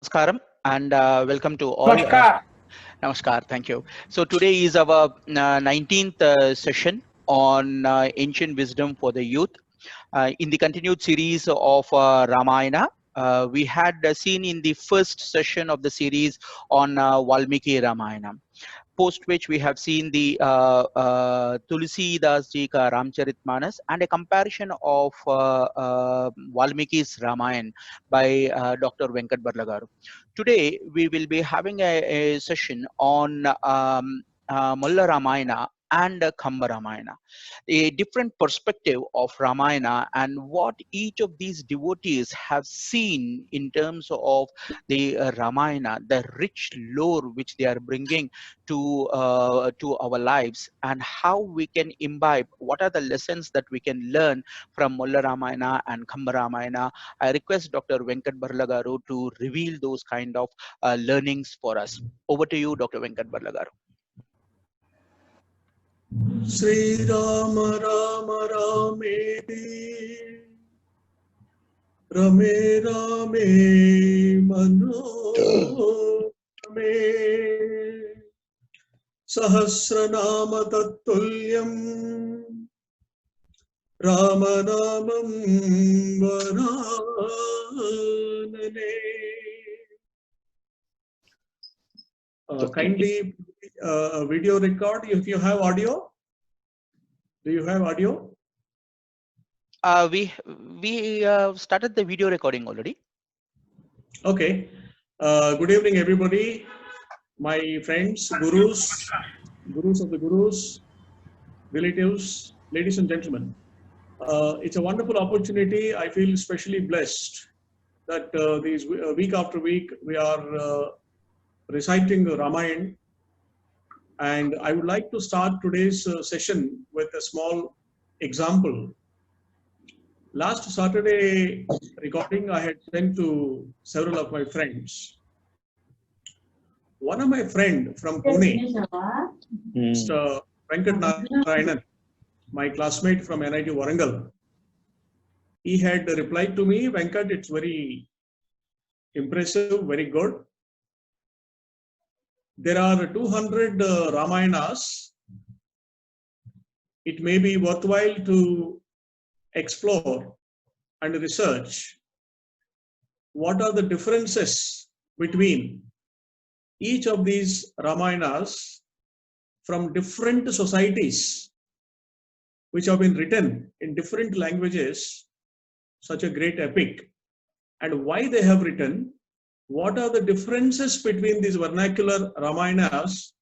Namaskaram and welcome to all. Namaskar. Namaskar, thank you. So today is our 19th session on ancient wisdom for the youth. In the continued series of Ramayana, we had seen in the first session of the series on Valmiki Ramayana, post which we have seen the Tulsi Das Ji ka Ramcharitmanas and a comparison of Valmiki's Ramayan by Dr. Venkat Barla garu. Today we will be having a session on Molla Ramayana and Kamba Ramayana, a different perspective of Ramayana and what each of these devotees have seen in terms of the Ramayana, the rich lore which they are bringing to our lives, and how we can imbibe, what are the lessons that we can learn from Molla Ramayana and Kamba Ramayana. I request Dr. Venkat Barla garu to reveal those kind of learnings for us. Over to you, Dr. Venkat Barla garu. Sri Rama Rama Rameti Rame Rame Mano Rame Sahasranama Tattulyam Ramanamam Varanane. Kindly video record if you have audio. Do you have audio? We started the video recording already. Okay. Good evening, everybody. My friends, gurus of the gurus, relatives, ladies and gentlemen. It's a wonderful opportunity. I feel especially blessed that these week after week we are reciting Ramayana. And I would like to start today's session with a small example. Last Saturday recording I had sent to several of my friends. One of my friend from Pune, Mr. K.Niranjan, my classmate from NIT Warangal, he had replied to me, Venkat, it's very impressive, very good. There are 200 Ramayanas. It may be worthwhile to explore and research what are the differences between each of these Ramayanas from different societies which have been written in different languages, such a great epic, and why they have written. What are the differences between these vernacular Ramayanas?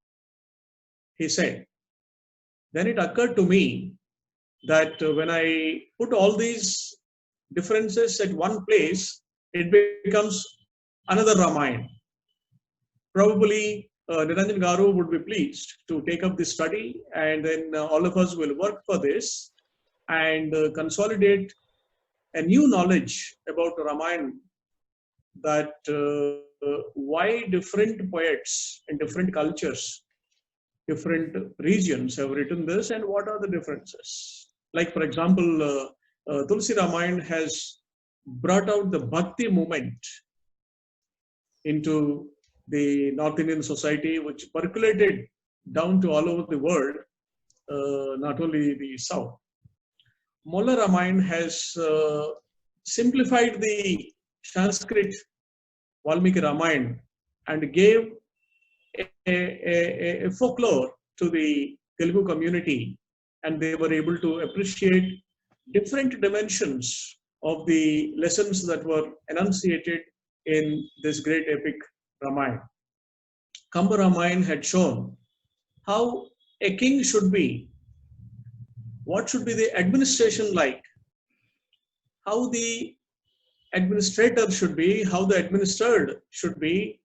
He said. Then it occurred to me that when I put all these differences at one place, it becomes another Ramayana. Probably Niranjan Garu would be pleased to take up this study, and then all of us will work for this and consolidate a new knowledge about Ramayana, that why different poets in different cultures, different regions have written this, and what are the differences. Like, for example, Tulsi Ramayana has brought out the Bhakti movement into the North Indian society, which percolated down to all over the world, not only the South. Molla Ramayana has simplified the Sanskrit Valmiki Ramayana and gave a folklore to the Telugu community, and they were able to appreciate different dimensions of the lessons that were enunciated in this great epic Ramayana. Kamba Ramayana had shown how a king should be, what should be the administration like, how the administrator should be, how the administered should be,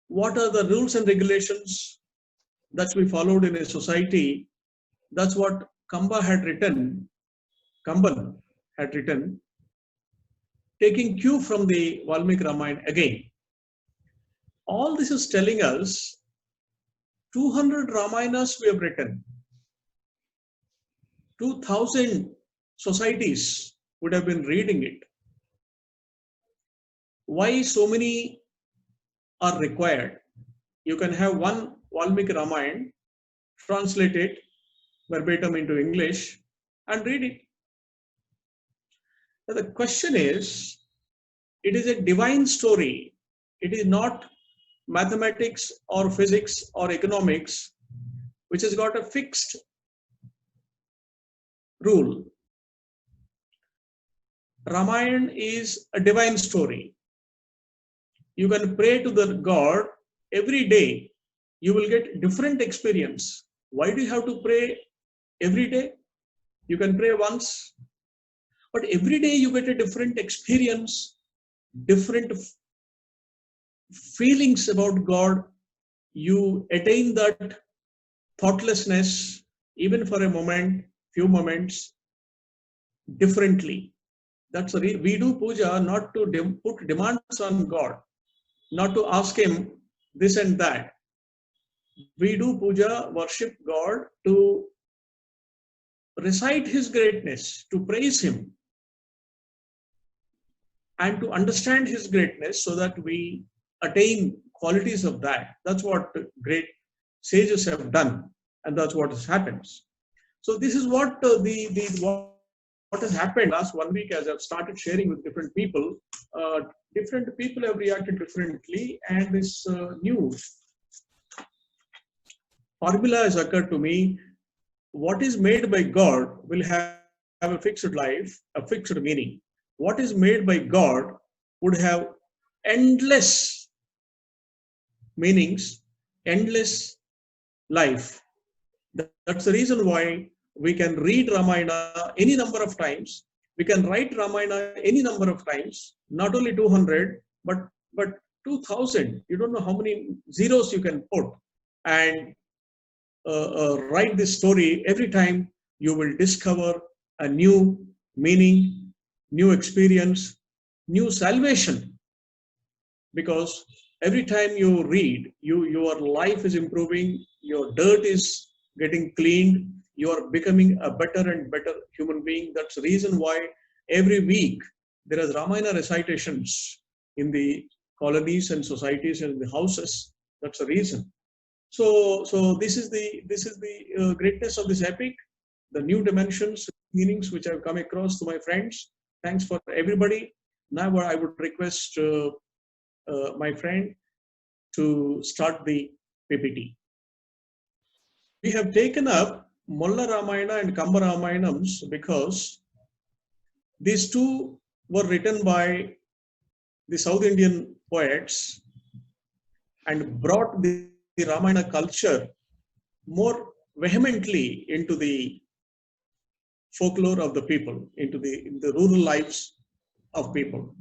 what are the rules and regulations that we followed in a society. That's what Kamban had written, taking cue from the Valmiki Ramayana again. All this is telling us 200 Ramayanas we have written. 2,000 societies would have been reading it. Why so many are required. You can have one Valmiki Ramayana, translate it verbatim into English and read it. Now the question is, it is a divine story. It is not mathematics or physics or economics, which has got a fixed rule. Ramayana is a divine story. You can pray to the God every day. You will get different experience. Why do you have to pray every day? You can pray once, but every day you get a different experience, different feelings about God. You attain that thoughtlessness, even for a moment, few moments, differently. That's the reason we do puja, not to put demands on God, not to ask Him this and that. We do puja, worship God to recite His greatness, to praise Him, and to understand His greatness so that we attain qualities of that. That's what great sages have done, and that's what happens. So this is what what has happened last 1 week as I've started sharing with different people. Different people have reacted differently, and this new formula has occurred to me. What is made by God will have a fixed life, a fixed meaning. What is made by God would have endless meanings, endless life. That's the reason why we can read Ramayana any number of times. We can write Ramayana any number of times, not only 200, but 2000. You don't know how many zeros you can put and write this story. Every time you will discover a new meaning, new experience, new salvation. Because every time you read, your life is improving, your dirt is getting cleaned, you are becoming a better and better human being. That's the reason why every week there is Ramayana recitations in the colonies and societies and the houses. That's the reason. So this is the greatness of this epic, the new dimensions, meanings which I've come across to my friends. Thanks for everybody. Now I would request my friend to start the PPT. We have taken up Molla Ramayana and Kamba Ramayanams because these two were written by the South Indian poets and brought the Ramayana culture more vehemently into the folklore of the people, into the rural lives of people.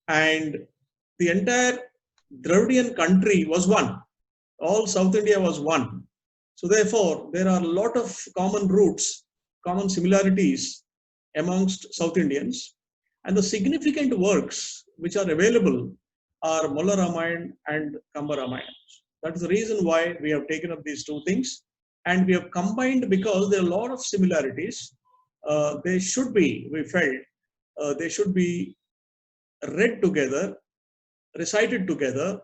And the entire Dravidian country was one. All South India was one. So therefore, there are a lot of common roots, common similarities amongst South Indians. And the significant works which are available are Molla Ramayana and Kamba Ramayana. That is the reason why we have taken up these two things. And we have combined because there are a lot of similarities. They should be, we felt, they should be read together, recited together.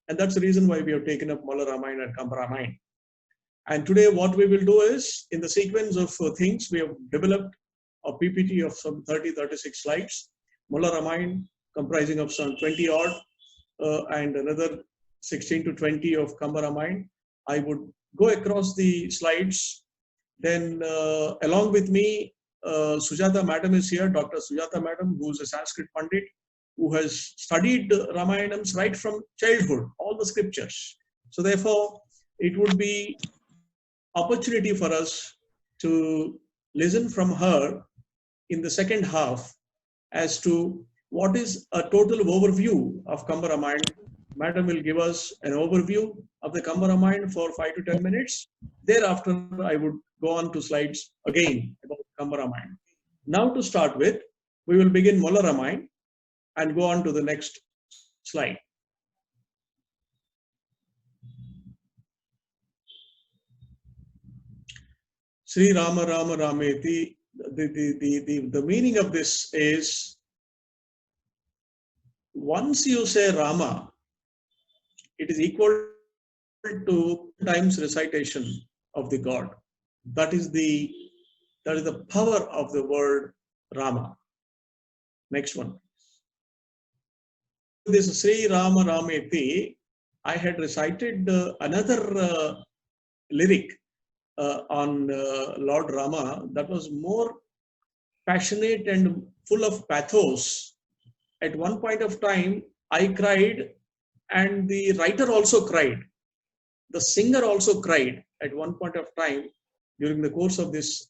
And that's the reason why we have taken up Molla Ramayana and Kamba Ramayana. And today what we will do is, in the sequence of things, we have developed a PPT of some 30-36 slides. Molla Ramayana comprising of some 20 odd and another 16 to 20 of Kamba Ramayana. I would go across the slides. Then along with me, Sujatha madam is here, Dr. Sujatha madam, who is a Sanskrit Pandit, who has studied Ramayanams right from childhood, all the scriptures. So therefore, it would be opportunity for us to listen from her in the second half as to what is a total overview of Kamba Ramayana. Madam will give us an overview of the Kamba Ramayana for 5 to 10 minutes. Thereafter, I would go on to slides again about Kamba Ramayana. Now to start with, we will begin Molla Ramayana and go on to the next slide. Sri Rama Rama Rameti, the meaning of this is, once you say Rama, it is equal to times recitation of the God. That is the power of the word Rama. Next one. This Sri Rama Rameti, I had recited another lyric on Lord Rama that was more passionate and full of pathos. At one point of time, I cried, and the writer also cried. The singer also cried at one point of time during the course of this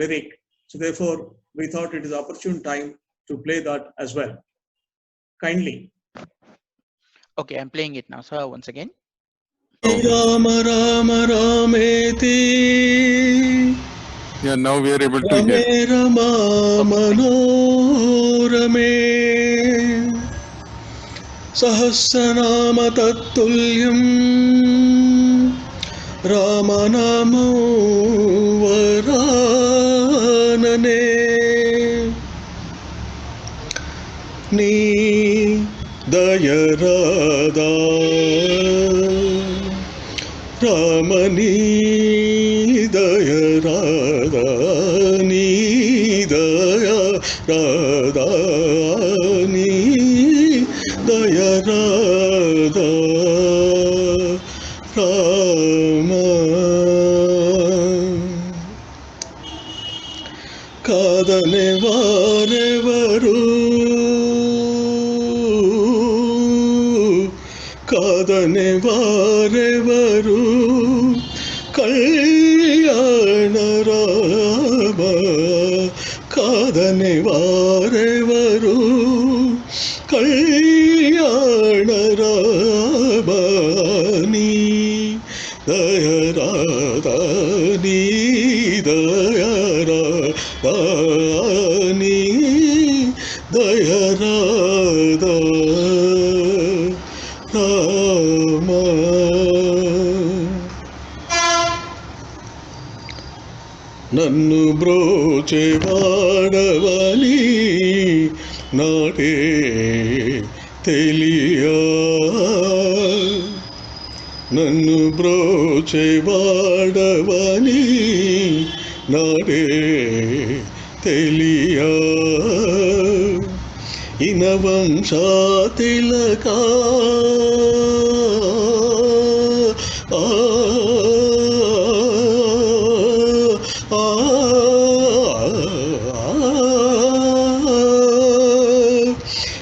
lyric. So therefore, we thought it is opportune time to play that as well. Kindly. Okay, I'm playing it now, sir, once again. Rama Rama Rameti. Yeah, now we are able to Rame hear. Rama Manorame. Sahasranama Tattulyam. Ramanamo Varanane. Ni Dayarada Ramani Dayarada Ni Dayarada Ni Dayarada Rama Kadane varevaru Kadane varevaru Kalyana Rama Kadane varevaru Kalyana Rama Ni Dayarada Ni Dayarada Ni Dayarada Rama Nannu broche vaadavani naate teliya Nannu broche vaadavani naate teliya Inavamsha tilaka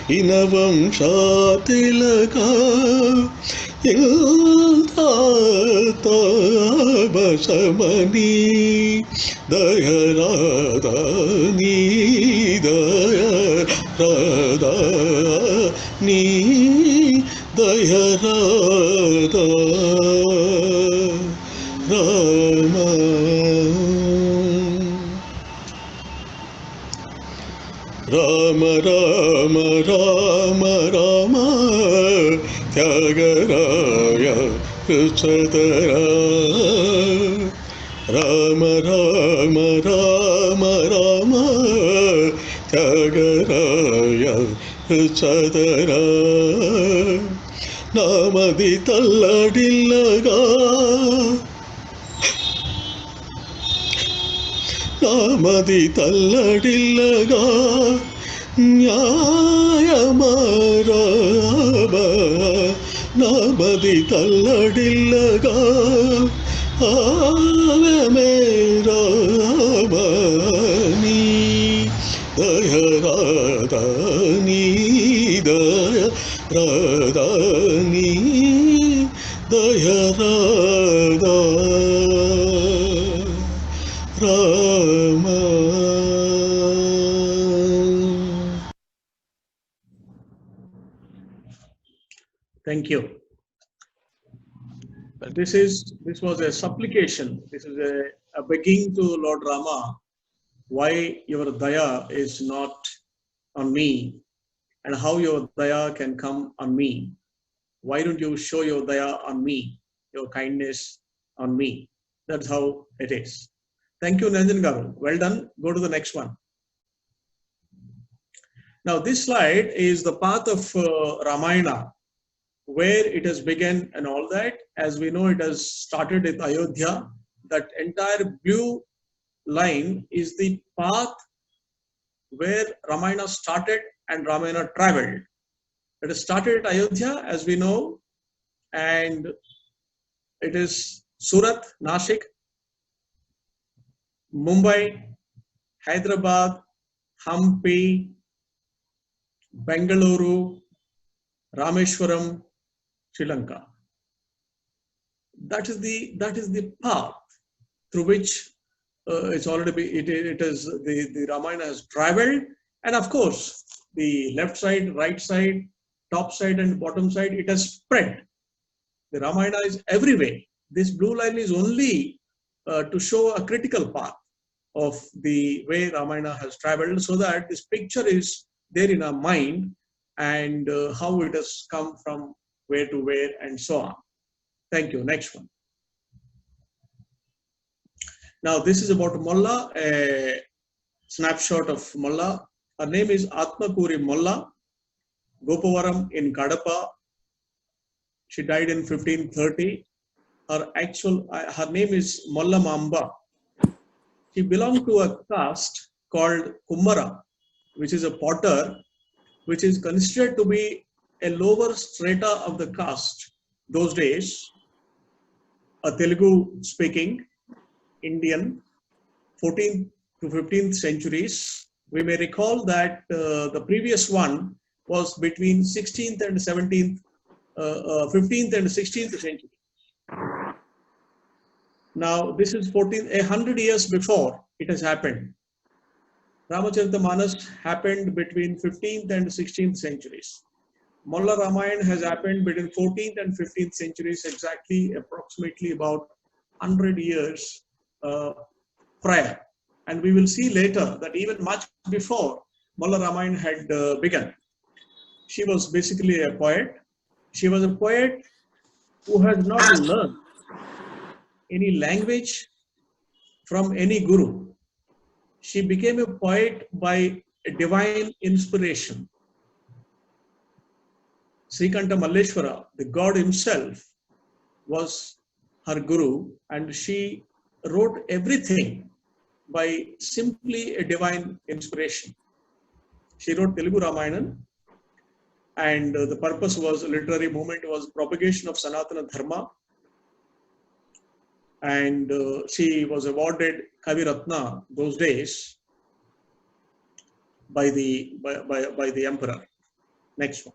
Inavamsha tilaka Iltata basamani Dayarada Ni Dayarada Ni Dayarada Rama Rama Rama Rama Rama Tyagaraya Krishadara Rama Rama Rama Rama Tyagaraya Krishadara Namadi Talladillaga Namadi Talladillaga Nyayamaraba Namadi Talladillaga Avemeraba Ni Dayarada Ni Dayarada Ni Dayarada Rama Thank you. This was a supplication. This is a begging to Lord Rama, why your daya is not on me, and how your daya can come on me. Why don't you show your daya on me, your kindness on me? That's how it is. Thank you, Niranjan Garu. Well done. Go to the next one. Now, this slide is the path of Ramayana. where it has begun and all that. As we know, it has started with Ayodhya. That entire blue line is the path where Ramayana started and Ramayana traveled. It has started at Ayodhya, as we know, and it is Surat, Nashik, Mumbai, Hyderabad, Hampi, Bengaluru, Rameshwaram, Sri Lanka. That is the path through which it's already it is the Ramayana has traveled, and of course the left side, right side, top side, and bottom side, it has spread. The Ramayana is everywhere. This blue line is only to show a critical path of the way Ramayana has traveled, so that this picture is there in our mind, and how it has come from where to where and so on. Thank you. Next one. Now this is about Molla, a snapshot of Molla. Her name is Atmakuri Molla, Gopavaram in Kadapa. She died in 1530. Her name is Molla Kamba. She belonged to a caste called Kummara, which is a potter, which is considered to be a lower strata of the caste those days. A Telugu speaking Indian, 14th to 15th centuries. We may recall that the previous one was between 16th and 17th, 15th and 16th century. Now this is 100 years before it has happened. Ramacharita happened between 15th and 16th centuries. Molla Ramayana has happened between 14th and 15th centuries, exactly approximately about 100 years prior. And we will see later that even much before Molla Ramayana had begun. She was basically a poet. She was a poet who had not learned any language from any guru. She became a poet by a divine inspiration. Srikanta Malleshwara, the god himself, was her guru, and she wrote everything by simply a divine inspiration. She wrote Telugu Ramayana, and the purpose was, literary movement was propagation of Sanatana Dharma, and she was awarded Kavi Ratna those days by the emperor. Next one.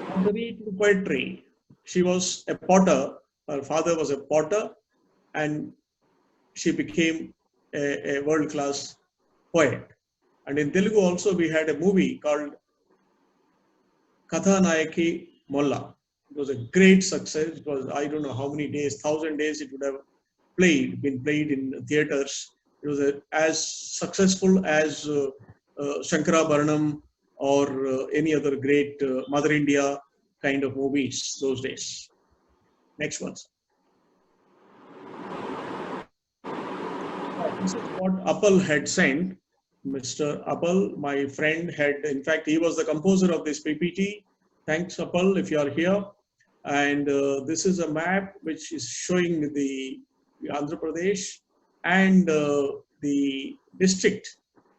Contrary to poetry, she was a potter. Her father was a potter, and she became a world-class poet. And in Telugu also we had a movie called Kathanayaki Molla. It was a great success. It was, I don't know how many days, 1,000 days it would have been played in theaters. It was as successful as Shankara Bharanam or any other great Mother India kind of movies those days. Next one. This is what Appal had sent. Mr. Appal, my friend, had, in fact, he was the composer of this PPT. Thanks, Appal, if you are here. And this is a map which is showing the Andhra Pradesh and the district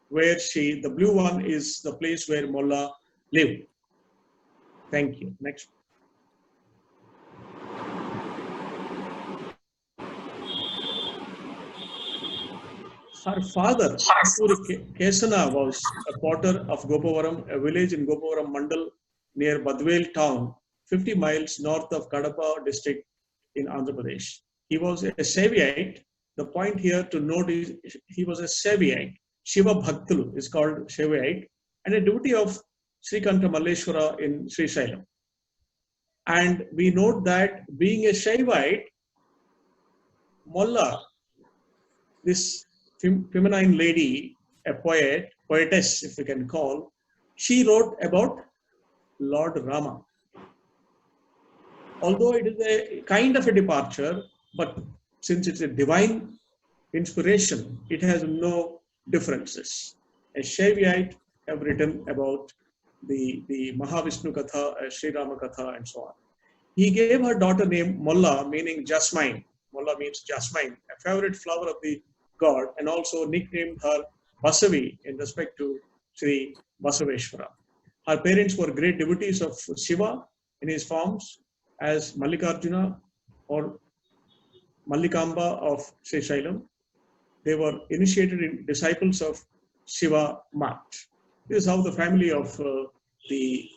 where the blue one is the place where Molla lived. Thank you. Next. Her father, Kesana, was a potter of Gopavaram, a village in Gopavaram Mandal near Badvel town, 50 miles north of Kadapa district in Andhra Pradesh. He was a Saivite. The point here to note is he was a Saivite. Shiva Bhaktulu is called Saivite, and a devotee of Srikanta Malleshwara in Sri Sailam. And we note that being a Saivite, Molla, this feminine lady, a poetess, if we can call, she wrote about Lord Rama. Although it is a kind of a departure, but since it's a divine inspiration, it has no differences. A Shaivite have written about the Mahavishnu Katha, Sri Rama Katha, and so on. He gave her daughter name Molla, meaning jasmine. Molla means jasmine, a favorite flower of the god, and also nicknamed her Basavi in respect to Sri Basaveshwara. Her parents were great devotees of Shiva in his forms as Mallikarjuna or Kamba of Sri Shailam. They were initiated in disciples of Shiva Mat. This is how the family of the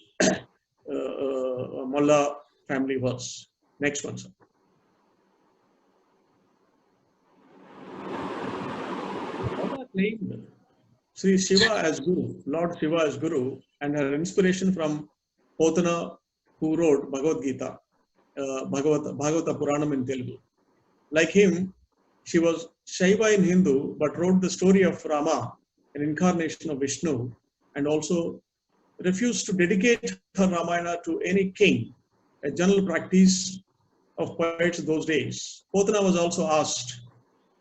Molla family was. Next one, sir. Molla claimed Sri Shiva as Guru, Lord Shiva as Guru, and her inspiration from Potana, who wrote Bhagavad Gita, Bhagavata Puranam in Telugu. Like him, she was Shaiva in Hindu, but wrote the story of Rama, an incarnation of Vishnu, and also refused to dedicate her Ramayana to any king, a general practice of poets those days. Potana was also asked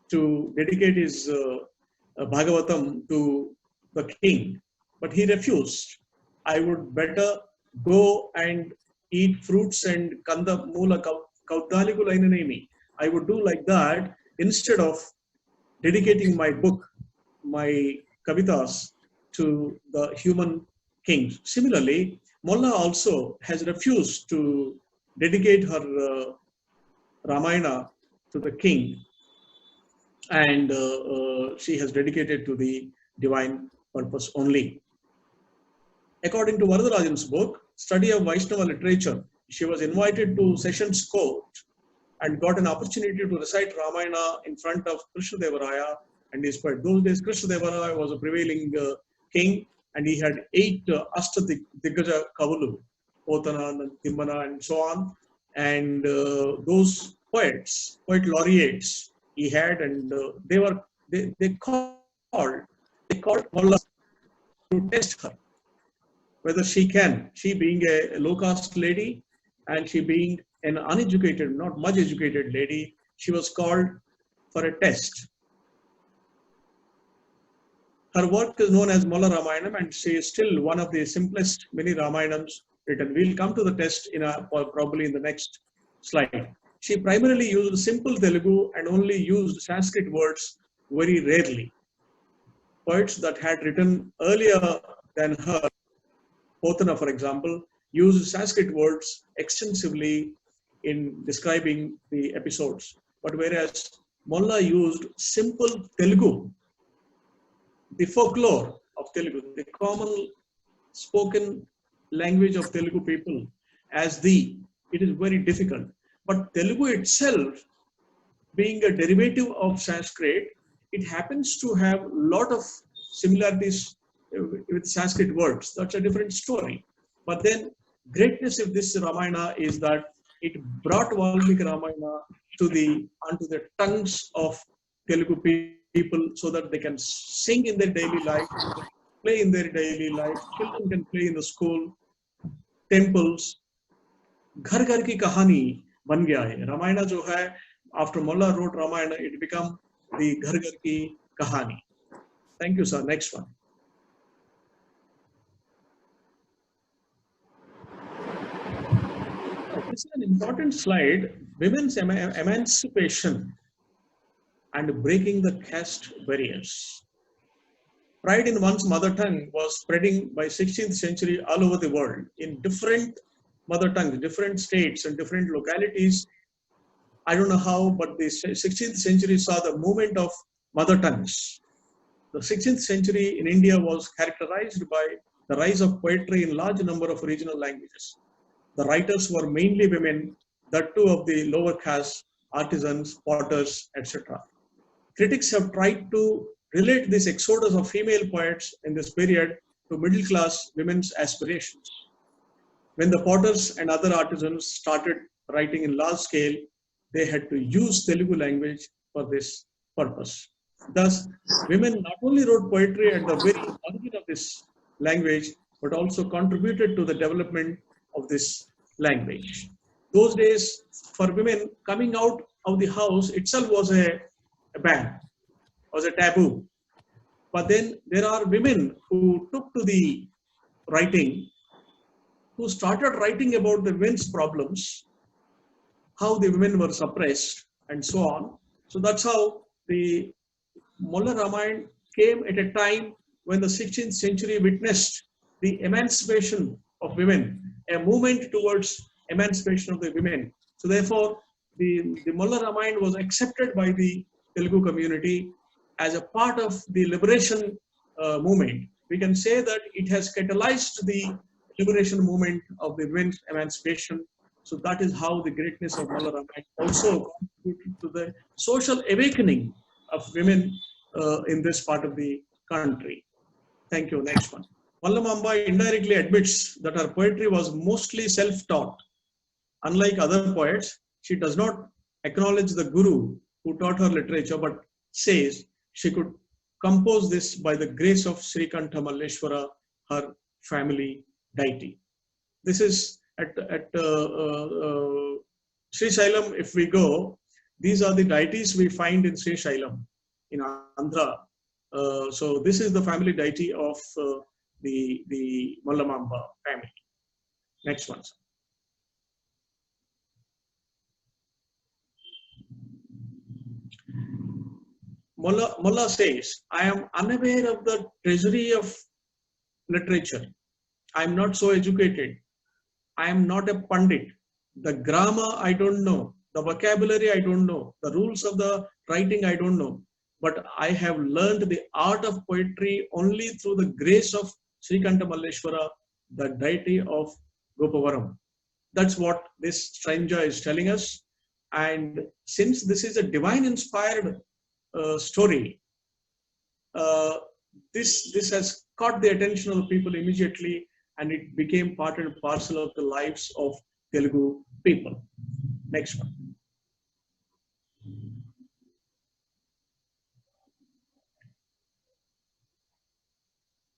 to dedicate his Bhagavatam to the king, but he refused. I would better go and eat fruits and kanda mula kaudalikulananemi. I would do like that instead of dedicating my book, my kavitas, to the human kings. Similarly, Molla also has refused to dedicate her Ramayana to the king, and she has dedicated to the divine purpose only. According to Varadarajan's book, Study of Vaishnava Literature, she was invited to Sessions Court and got an opportunity to recite Ramayana in front of Krishna Devaraya and his poet. Those days, Krishna Devaraya was a prevailing king, and he had 8 Diggaja Kavalu, Potana and Timmana and so on. And those poets, poet laureates he had, and they called Molla to test her, whether she being a low caste lady and she being an uneducated, not much educated lady, she was called for a test. Her work is known as Molla Ramayanam, and she is still one of the simplest mini Ramayanams written. We'll come to the test probably in the next slide. She primarily used simple Telugu and only used Sanskrit words very rarely. Poets that had written earlier than her, Potana, for example, used Sanskrit words extensively in describing the episodes. But whereas Molla used simple Telugu, the folklore of Telugu, the common spoken language of Telugu people, it is very difficult. But Telugu itself, being a derivative of Sanskrit, it happens to have a lot of similarities with Sanskrit words. That's a different story. But then greatness of this Ramayana is that it brought Valmiki Ramayana onto the tongues of Telugu people so that they can sing in their daily life, play in their daily life. Children can play in the school, temples. घर घर की कहानी बन गया है. रामायण जो है, after Molla wrote Ramayana, it became the घर घर की कहानी. Thank you, sir. Next one. This is an important slide. Women's emancipation and breaking the caste barriers. Pride in one's mother tongue was spreading by 16th century all over the world in different mother tongues, different states and different localities. I don't know how, but the 16th century saw the movement of mother tongues. The 16th century in India was characterized by the rise of poetry in large number of regional languages. The writers were mainly women, that too of the lower caste, artisans, potters, etc. Critics have tried to relate this exodus of female poets in this period to middle class women's aspirations. When the potters and other artisans started writing in large scale, they had to use Telugu language for this purpose. Thus, women not only wrote poetry at the very origin of this language, but also contributed to the development of this language. Those days, for women, coming out of the house itself was a ban, was a taboo. But then there are women who took to the writing, who started writing about the women's problems, how the women were suppressed, and so on. So that's how the Molla Ramayana came at a time when the 16th century witnessed the emancipation of women, a movement towards emancipation of the women. So therefore, the Molla Ramayana was accepted by the Telugu community as a part of the liberation movement. We can say that it has catalyzed the liberation movement of the women's emancipation. So that is how the greatness of Molla Ramayana also contributed to the social awakening of women in this part of the country. Thank you. Next one. Molla Kamba indirectly admits that her poetry was mostly self-taught. Unlike other poets, she does not acknowledge the guru who taught her literature, but says she could compose this by the grace of Srikanta Malleshwara, her family deity. This is at Sri Shailam. If we go, these are the deities we find in Sri Shailam in Andhra. So this is the family deity of the Molla Kamba family. Next one. Molla says, I am unaware of the treasury of literature. I am not so educated. I am not a pandit. The grammar I don't know. The vocabulary I don't know. The rules of the writing I don't know. But I have learned the art of poetry only through the grace of Srikanta Malleshwara, the deity of Gopavaram. That's what this stranger is telling us. And since this is a divine inspired story, this has caught the attention of people immediately, and it became part and parcel of the lives of Telugu people. Next one.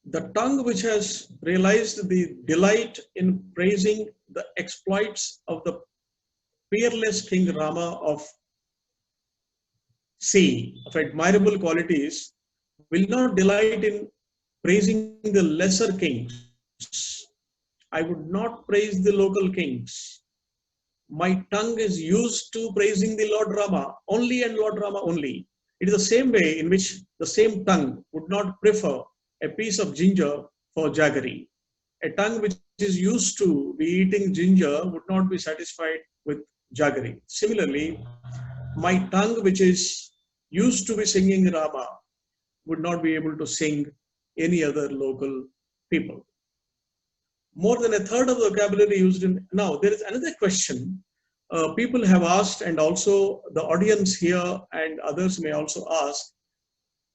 The tongue which has realized the delight in praising the exploits of the peerless King Rama of sea, of admirable qualities, will not delight in praising the lesser kings. I would not praise the local kings. My tongue is used to praising the Lord Rama only and Lord Rama only. It is the same way in which the same tongue would not prefer a piece of ginger for jaggery. A tongue which is used to be eating ginger would not be satisfied with jaggery. Similarly, my tongue which is used to be singing Rama would not be able to sing any other local people. More than a third of the vocabulary used in... Now, there is another question people have asked, and also the audience here and others may also ask.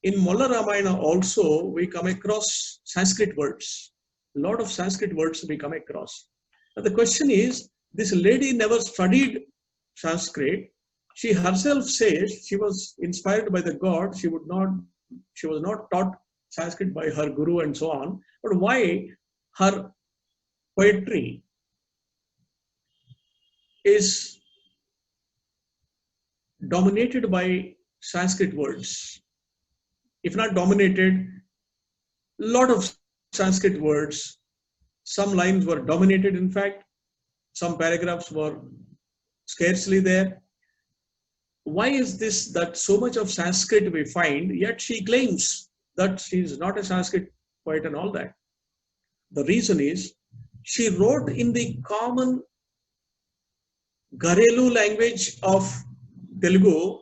In Molla Ramayana also, we come across Sanskrit words. A lot of Sanskrit words we come across. Now, the question is, this lady never studied Sanskrit. She herself says she was inspired by the God. She was not taught Sanskrit by her guru and so on. But why her poetry is dominated by Sanskrit words? If not dominated, a lot of Sanskrit words, some lines were dominated, in fact, some paragraphs were scarcely there. Why is this that so much of Sanskrit we find, yet she claims that she is not a Sanskrit poet and all that? The reason is, she wrote in the common Gharelu language of Telugu,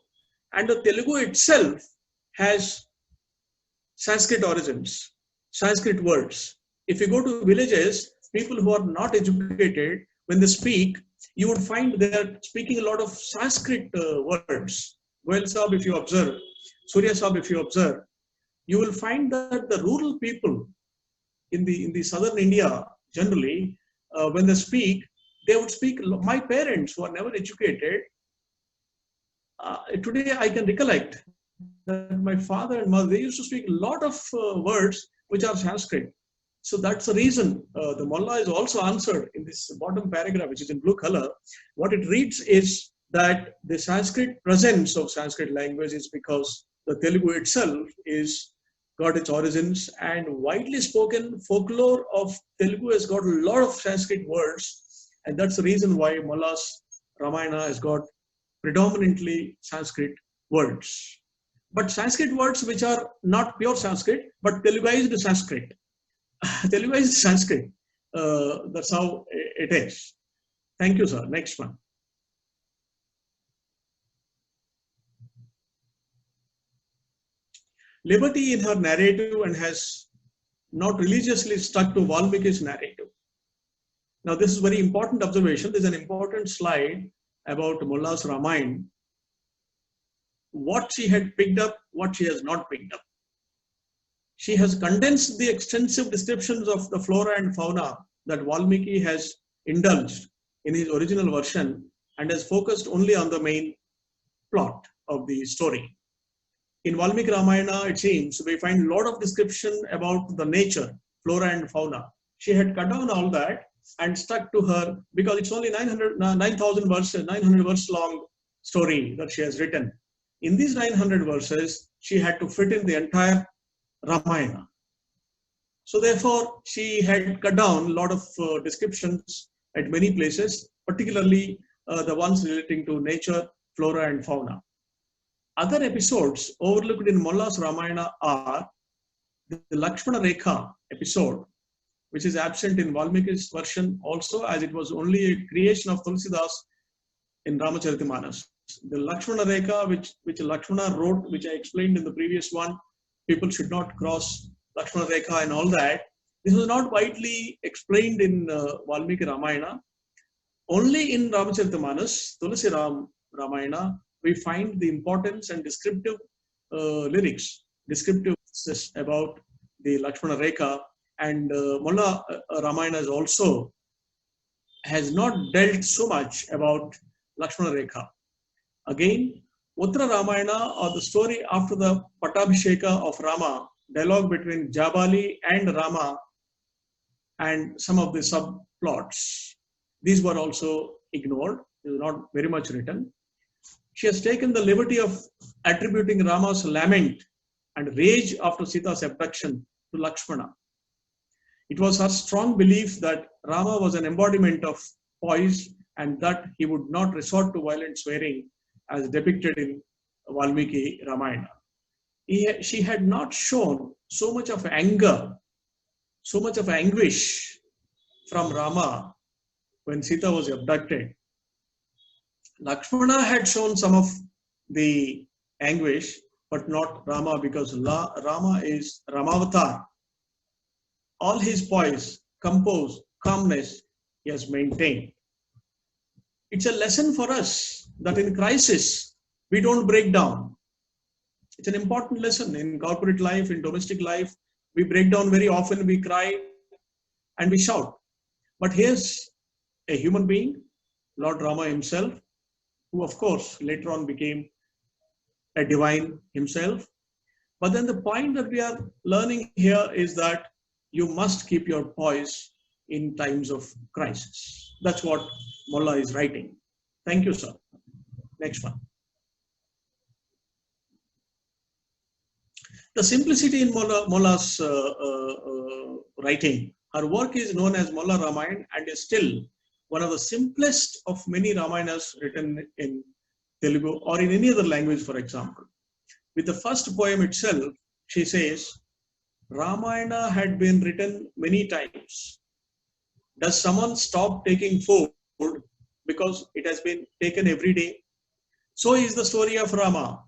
and the Telugu itself has Sanskrit origins, Sanskrit words. If you go to villages, people who are not educated, when they speak, you would find they are speaking a lot of Sanskrit words. Goel Sahib, if you observe, Surya Sahib, if you observe, you will find that the rural people in the southern India, generally, when they speak, they would speak. My parents, who are never educated, today I can recollect that my father and mother, they used to speak a lot of words which are Sanskrit. So that's the reason the Molla is also answered in this bottom paragraph, which is in blue color. What it reads is that the Sanskrit presence of Sanskrit language is because the Telugu itself is got its origins, and widely spoken folklore of Telugu has got a lot of Sanskrit words, and that's the reason why Molla's Ramayana has got predominantly Sanskrit words. But Sanskrit words which are not pure Sanskrit, but Teluguized Sanskrit. Teluguized Sanskrit. That's how it is. Thank you, sir. Next one. Liberty in her narrative and has not religiously stuck to Valmiki's narrative. Now, this is very important observation. There's an important slide about Molla's Ramayana, what she had picked up, what she has not picked up. She has condensed the extensive descriptions of the flora and fauna that Valmiki has indulged in his original version and has focused only on the main plot of the story. In Valmiki Ramayana, it seems, we find a lot of description about the nature, flora and fauna. She had cut down all that and stuck to her, because it's only 9,000 verses, 900 verse long story that she has written. In these 900 verses, she had to fit in the entire Ramayana. So therefore, she had cut down a lot of descriptions at many places, particularly the ones relating to nature, flora and fauna. Other episodes overlooked in Molla's Ramayana are the Lakshmana Rekha episode, which is absent in Valmiki's version also, as it was only a creation of Tulsidas in Ramacharitamanus. The Lakshmana Rekha, which Lakshmana wrote, which I explained in the previous one, people should not cross Lakshmana Rekha and all that. This was not widely explained in Valmiki Ramayana. Only in Ramacharitamanus, Tulsi Ramayana, we find the importance and descriptive lyrics, descriptive about the Lakshmana Rekha, and Molla Ramayana also has not dealt so much about Lakshmana Rekha. Again, Uttara Ramayana, or the story after the Pattabhisheka of Rama, dialogue between Jabali and Rama, and some of the subplots, these were also ignored. They were not very much written. She has taken the liberty of attributing Rama's lament and rage after Sita's abduction to Lakshmana. It was her strong belief that Rama was an embodiment of poise and that he would not resort to violent swearing as depicted in Valmiki Ramayana. She had not shown so much of anger, so much of anguish from Rama when Sita was abducted. Lakshmana had shown some of the anguish, but not Rama, because Rama is Ramavatar. All his poise, compose, calmness, he has maintained. It's a lesson for us that in crisis, we don't break down. It's an important lesson in corporate life, in domestic life. We break down very often, we cry and we shout. But here's a human being, Lord Rama himself, who of course later on became a divine himself. But then the point that we are learning here is that you must keep your poise in times of crisis. That's what Molla is writing. Thank you, sir. Next one. The simplicity in Molla's writing. Her work is known as Molla Ramayana and is still one of the simplest of many Ramayanas written in Telugu or in any other language, for example. With the first poem itself, she says, Ramayana had been written many times. Does someone stop taking food because it has been taken every day? So is the story of Rama,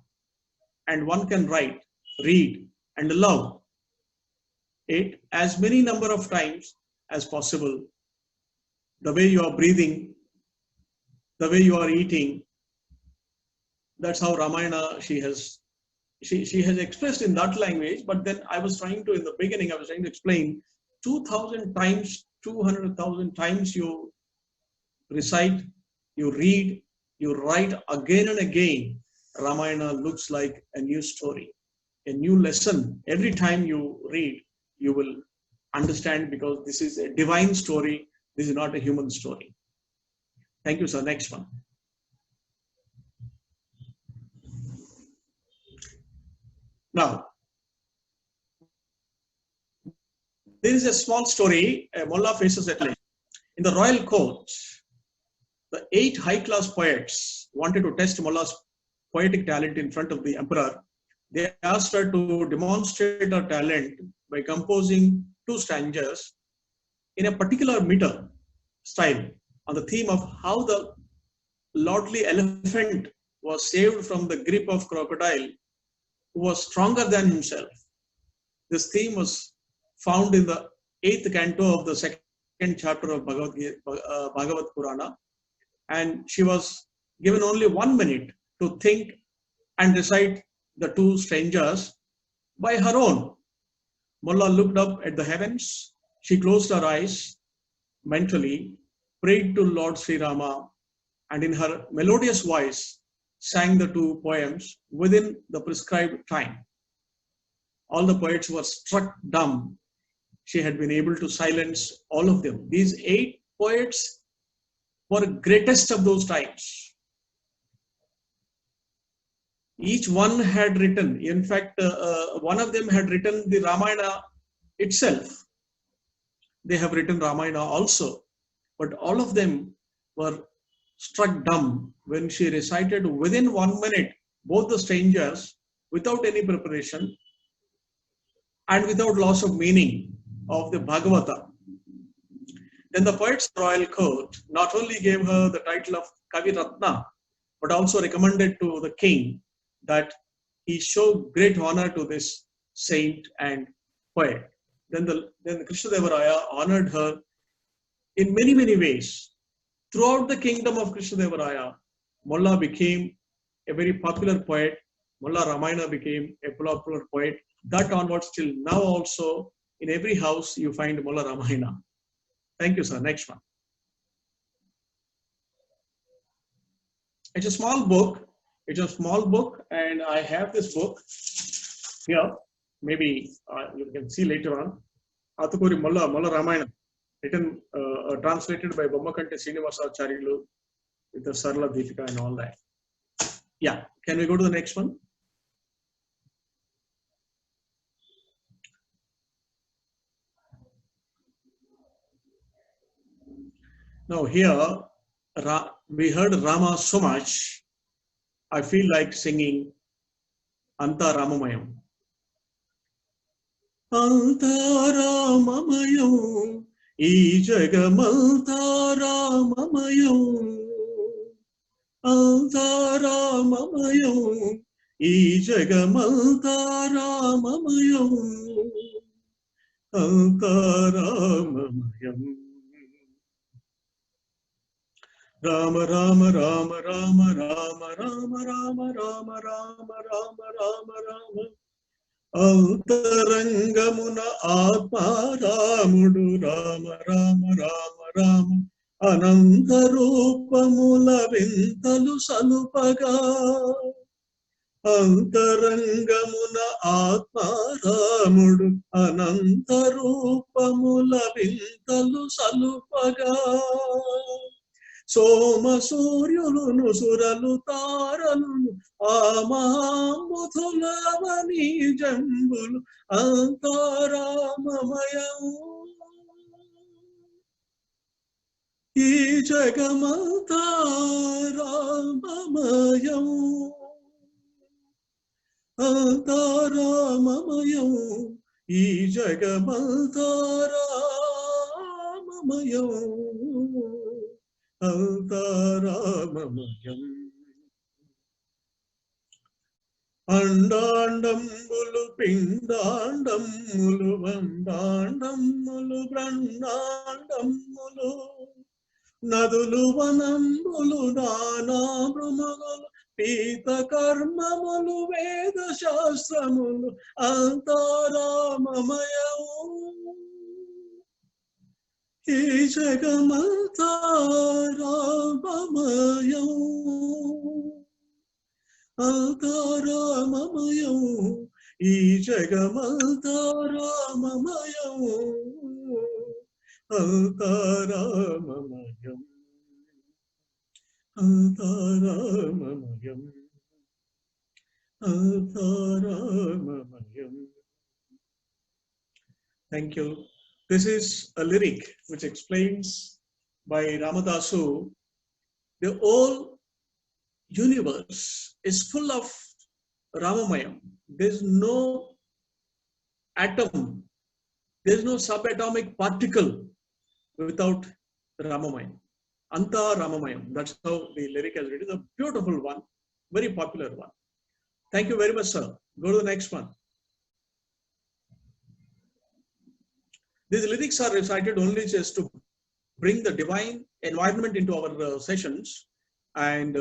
and one can write, read, and love it as many number of times as possible. The way you are breathing, the way you are eating, that's how Ramayana she has expressed in that language. But then I was trying to, in the beginning, I was trying to explain 2,000 times, 200,000 times you recite, you read, you write again and again. Ramayana looks like a new story, a new lesson. Every time you read, you will understand, because this is a divine story. This is not a human story. Thank you, sir. Next one. Now, There is a small story. A Molla faces a challenge. In the royal court, the 8 high-class poets wanted to test Molla's poetic talent in front of the emperor. They asked her to demonstrate her talent by composing 2 stanzas in a particular meter style on the theme of how the lordly elephant was saved from the grip of crocodile who was stronger than himself. This theme was found in the 8th canto of the 2nd chapter of Bhagavad Purana, and she was given only 1 minute to think and recite the 2 strangers by her own. Molla looked up at the heavens. She closed her eyes mentally, prayed to Lord Sri Rama, and in her melodious voice sang the 2 poems within the prescribed time. All the poets were struck dumb. She had been able to silence all of them. These 8 poets were greatest of those times. Each one had written, in fact, one of them had written the Ramayana itself. They have written Ramayana also, but all of them were struck dumb when she recited within 1 minute both the strangers without any preparation and without loss of meaning of the Bhagavata. Then the poets royal court not only gave her the title of Kavi Ratna, but also recommended to the king that he show great honor to this saint and poet. Then Krishnadevaraya honored her in many, many ways. Throughout the kingdom of Krishnadevaraya, Molla became a very popular poet. Molla Ramayana became a popular poet. That onwards till now also, in every house you find Molla Ramayana. Thank you, sir. Next one. It's a small book. It's a small book, and I have this book here. Maybe you can see later on. Athukuri Molla Ramayana, written, translated by Bommakante Srinivasacharyalu with the Sarla Deepika and all that. Yeah, can we go to the next one? Now here, we heard Rama so much, I feel like singing Anta Ramamayam. Anta Ramamayam, ee jagamanta Ramamayam. Anta Ramamayam, ee jagamanta Ramamayam. Anta Ramamayam. Rama Rama Rama Rama Rama Rama Rama Rama Rama Rama Rama Rama Antarangamuna Atma Ramudu Rama Rama Rama Rama Anantarupamula Vintalu Salupaga Antarangamuna Atma Ramudu Anantarupamula Vintalu Salupaga Soma Suryulunu Suralu Taralunu Amamutulavani Jambulu Antaramamayan Ijagamantaramamayan Antaramamayan Ijagamantaramamayan Antaramamayan Andandambulu pindandambulu vandandambulu brandandambulu Nadulu vanambulu dana brahmagulu Pita karmamulu veda shastramulu Antaramamayan Ijagamanta Ramamayam Antaramamayan Ijagamanta Ramamayam Antaramamayan Antaramamayan Antaramamayan. Thank you. This is a lyric which explains by Ramadasu the whole universe is full of Ramamayam. There's no atom, there's no subatomic particle without Ramamayam. Anta Ramamayam. That's how the lyric has written. A beautiful one, very popular one. Thank you very much, sir. Go to the next one. These lyrics are recited only just to bring the divine environment into our sessions. And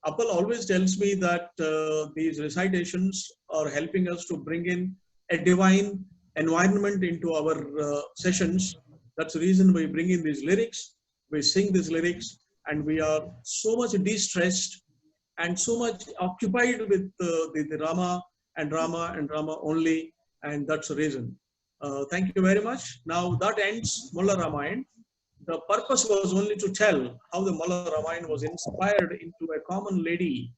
Appal always tells me that these recitations are helping us to bring in a divine environment into our sessions. That's the reason we bring in these lyrics, we sing these lyrics, and we are so much de-stressed and so much occupied with the Rama and Rama and Rama only, and that's the reason. Thank you very much. Now that ends Molla Ramayana. The purpose was only to tell how the Molla Ramayana was inspired into a common lady.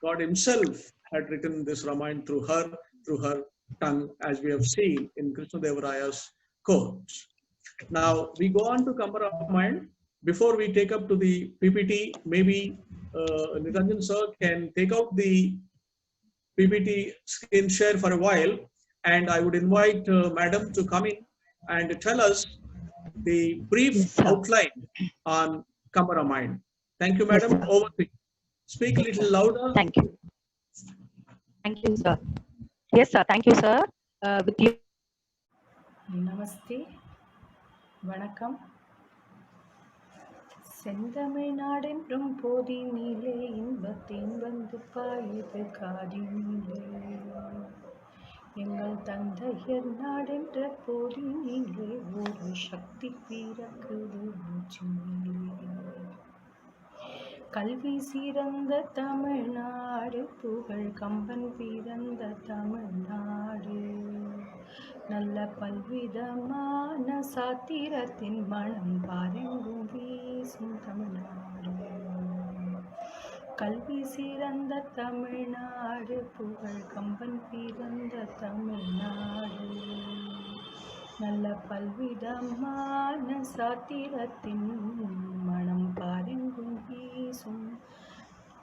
God himself had written this Ramayana through her tongue, as we have seen in Krishna Deva Raya's quotes. Now we go on to Kamba Ramayana. Before we take up to the PPT, maybe Niranjan sir can take out the PPT screen share for a while, and I would invite Madam to come in and tell us the brief Yes, sir. outline on Kamba Ramayana. Thank you, Yes, Madam. sir. Over to you. Speak a little louder. Thank you. Thank you, sir. Yes, sir. Thank you, sir. With you. நமஸ்தே வணக்கம் செந்தமிழ்நாடென்றும் போதினிலே இன்பத்தேன் வந்து பாயுது காதினிலே எங்கள் தந்தையர் நாடென்ற போதினிலே ஒரு சக்தி பிறக்குது மூச்சினிலே கல்வி சிறந்த தமிழ்நாடு புகழ் கம்பன் பிறந்த தமிழ்நாடு நல்ல பல்விதமான சாத்திரத்தின் மனம் பாரெங்கும் வீசும் தமிழ்நாடு கல்வி சிறந்த தமிழ்நாடு புகழ் கம்பன் பிறந்த தமிழ்நாடு நல்ல பல்விதமான சாத்திரத்தின் மனம் பாரெங்கும் வீசும்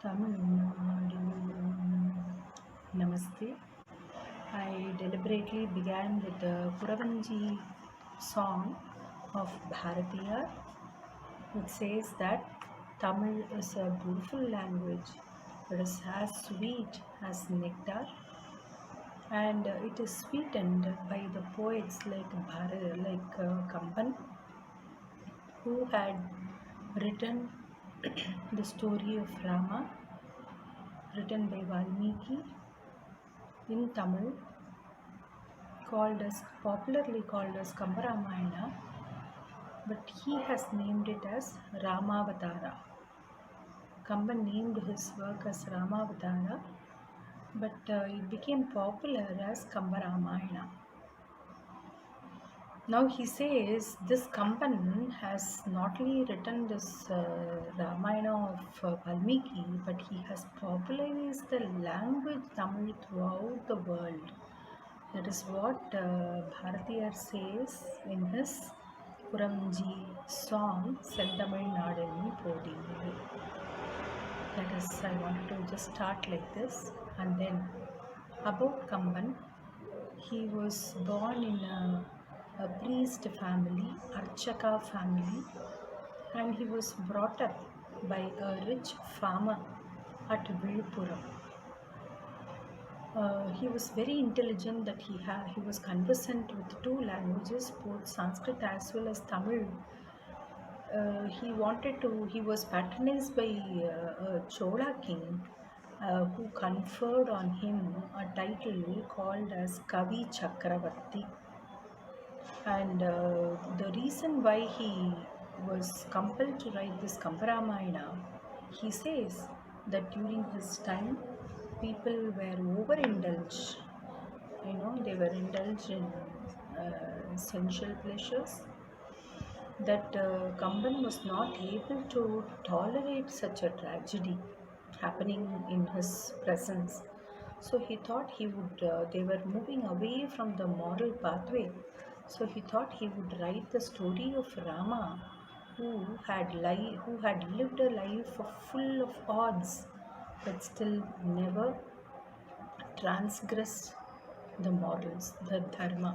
Tamil Nadu. Namaste. I deliberately began with the Kuravanji song of Bharatiya, which says that Tamil is a beautiful language. It is as sweet as nectar, and it is sweetened by the poets like Kamban, who had written the story of Rama, written by Valmiki in Tamil, popularly called as Kamba Ramayana, but he has named it as Ramavatara. Kamban named his work as Ramavatara, but it became popular as Kamba Ramayana. Now he says this Kamban has not only written this Ramayana of Valmiki, but he has popularized the language Tamil throughout the world. That is what Bharatiyar says in his Kuravanji song, Sendamil Nadanum Podinile. That is, I wanted to just start like this. And then about Kamban, he was born in a priest family, Archaka family, and he was brought up by a rich farmer at Vilpuram. He was very intelligent, that he was conversant with two languages, both Sanskrit as well as Tamil. He was patronized by a Chola king who conferred on him a title called as Kavi Chakravarti. And the reason why he was compelled to write this Kamba Ramayana, he says that during his time, people were overindulged. They were indulged in sensual pleasures, that Kamban was not able to tolerate such a tragedy happening in his presence. So he thought they were moving away from the moral pathway. So he thought he would write the story of Rama, who had lived a life full of odds, but still never transgressed the morals, the dharma.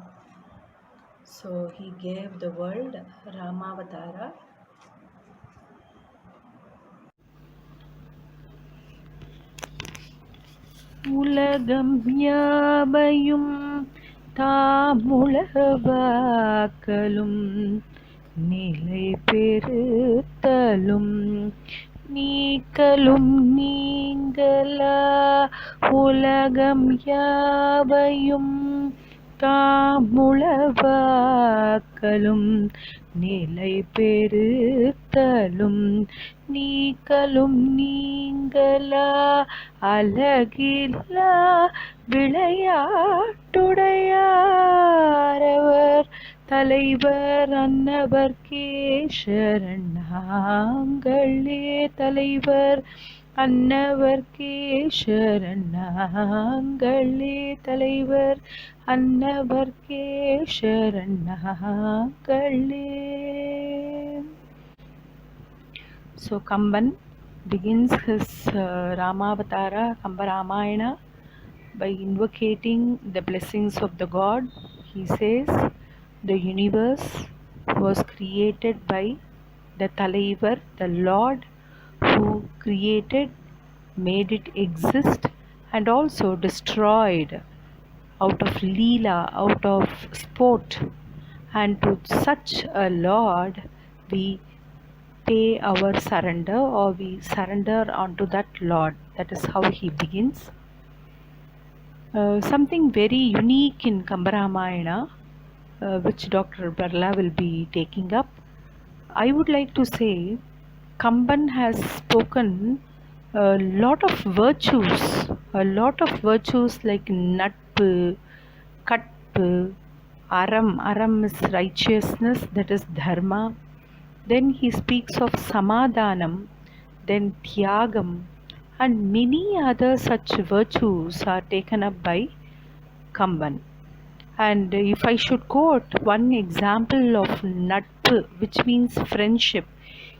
So he gave the world Ramavatara. உலகம் யாவையும் தாமுளவாக்கலும் நிலை பெறுத்தலும் நீக்கலும் நீங்கலா உலகம் யாவையும் தாமுளவாக்கலும் நிலை பெறுத்தலும் நீக்கலும் நீங்கலா அழகில்லா விளையாட்டுடையாரவர் தலைவர் அன்னவர்க்கே சரணாங்களே தலைவர் அன்னவர்க்கே சரணாங்களே தலைவர் அன்னவர்க்கே சரணாங்களே. So Kamban begins his Ramavatara, Kamba Ramayana, by invocating the blessings of the God. He says the universe was created by the Talaivar, the Lord who created, made it exist, and also destroyed out of Leela, out of sport. And to such a Lord we pay our surrender, or we surrender unto that Lord. That is how he begins. Something very unique in Kamba Ramayana, which Dr. Barla will be taking up. I would like to say Kamban has spoken a lot of virtues like Natpu, Katpu, Aram. Aram is righteousness, that is Dharma. Then he speaks of Samadhanam, then Tyagam, and many other such virtues are taken up by Kamban. And if I should quote one example of Natpu, which means friendship,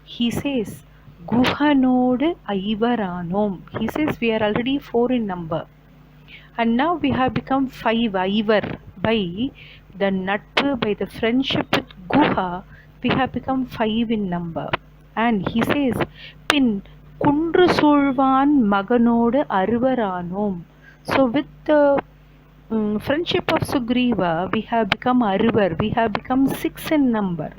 he says, Guhanode Aivaranom. He says we are already 4 in number. And now we have become 5, Ivar, by the Natpu, by the friendship with Guha, we have become 5 in number. And he says, Pin Kundru Sulvan Maganode Arvaranom. So with the friendship of Sugriva, we have become Aruvar, we have become 6 in number.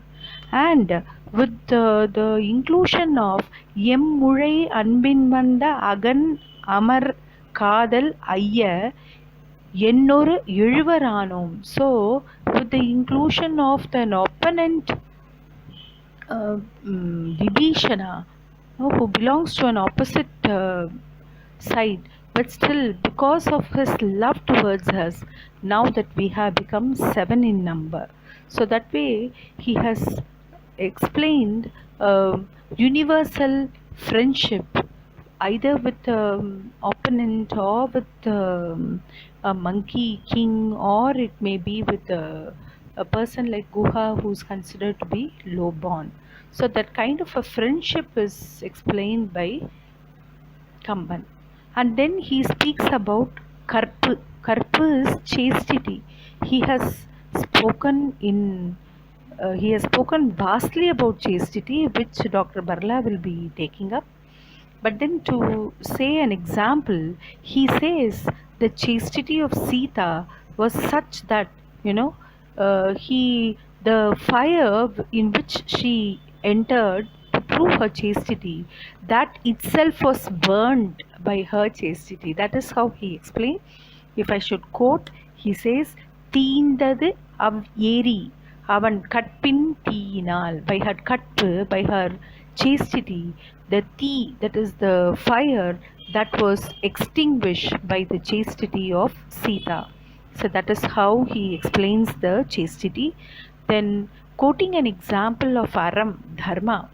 And with the inclusion of Em Mulai Anbin Vanda Agan Amar Kadal Ayya Yennoru Ezhuvaranom. So with the inclusion of an opponent Vibhishana, who belongs to an opposite side, but still because of his love towards us, now that we have become 7 in number. So that way he has explained universal friendship, either with opponent or with a monkey king, or it may be with a person like Guha who is considered to be low born. So that kind of a friendship is explained by Kamban. And then he speaks about Karpu. Karpu is chastity. He has spoken vastly about chastity, which Dr. Barla will be taking up. But then to say an example, he says the chastity of Sita was such that, the fire in which she entered to prove her chastity, that itself was burned by her chastity. That is how he explained. If I should quote, he says, Teendadu av eri avan katpin teenal. By her katpu, by her chastity, the tea, that is the fire, that was extinguished by the chastity of Sita. So that is how he explains the chastity. Then quoting an example of Aram, Dharma,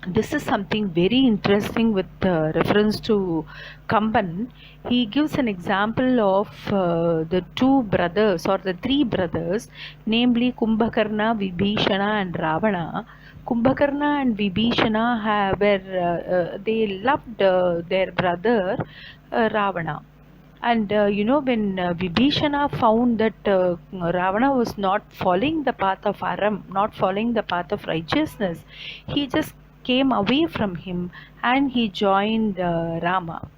this is something very interesting with reference to Kamban. He gives an example of the two brothers or the three brothers, namely Kumbhakarna, Vibhishana, and Ravana. Kumbhakarna and Vibhishana they loved their brother Ravana. And when Vibhishana found that Ravana was not following the path of Aram, not following the path of righteousness, he just came away from him and he joined Rama.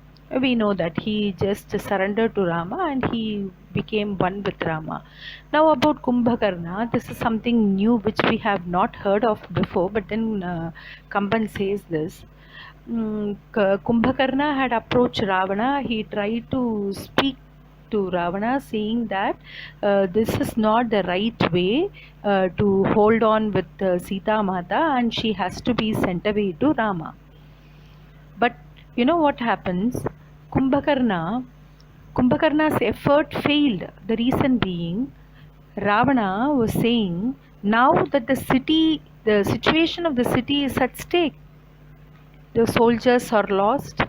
We know that he just surrendered to Rama and he became one with Rama. Now, about Kumbhakarna, this is something new which we have not heard of before, but then Kamban says this. Kumbhakarna had approached Ravana. He tried to speak to Ravana, saying that this is not the right way to hold on with Sita Mata, and she has to be sent away to Rama. But you know what happens? Kumbhakarna's effort failed. The reason being, Ravana was saying, now that the situation of the city is at stake, the soldiers are lost,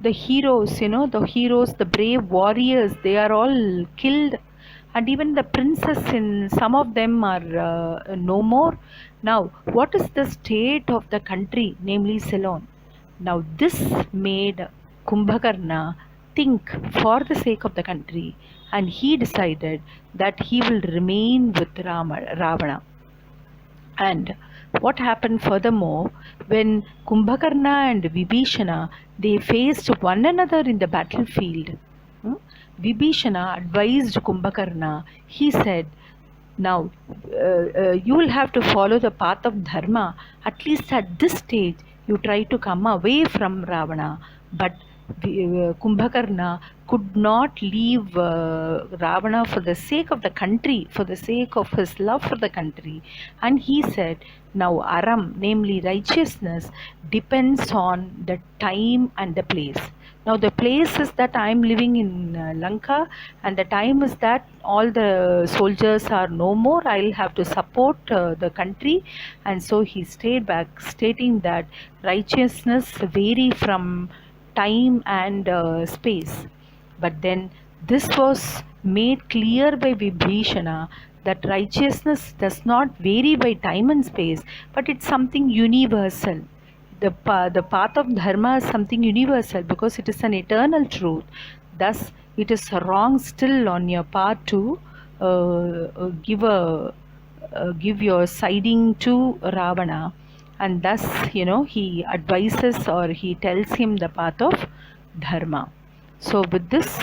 the heroes, the brave warriors, they are all killed, and even the princess in some of them are no more. Now, what is the state of the country, namely Ceylon? Now, this made Kumbhakarna think for the sake of the country, and he decided that he will remain with Ravana. And what happened furthermore, when Kumbhakarna and Vibhishana, they faced one another in the battlefield, Vibhishana advised Kumbhakarna. He said, now you will have to follow the path of dharma. At least at this stage, you try to come away from Ravana. But Kumbhakarna could not leave Ravana for the sake of the country, for the sake of his love for the country. And he said, now Aram, namely righteousness, depends on the time and the place. Now the place is that I am living in Lanka, and the time is that all the soldiers are no more. I'll have to support the country. And so he stayed back, stating that righteousness vary from time and space. But then this was made clear by Vibhishana that righteousness does not vary by time and space, but it's something universal. The path of dharma is something universal because it is an eternal truth. Thus, it is wrong still on your part to give your siding to Ravana, and thus he advises or he tells him the path of dharma. So with this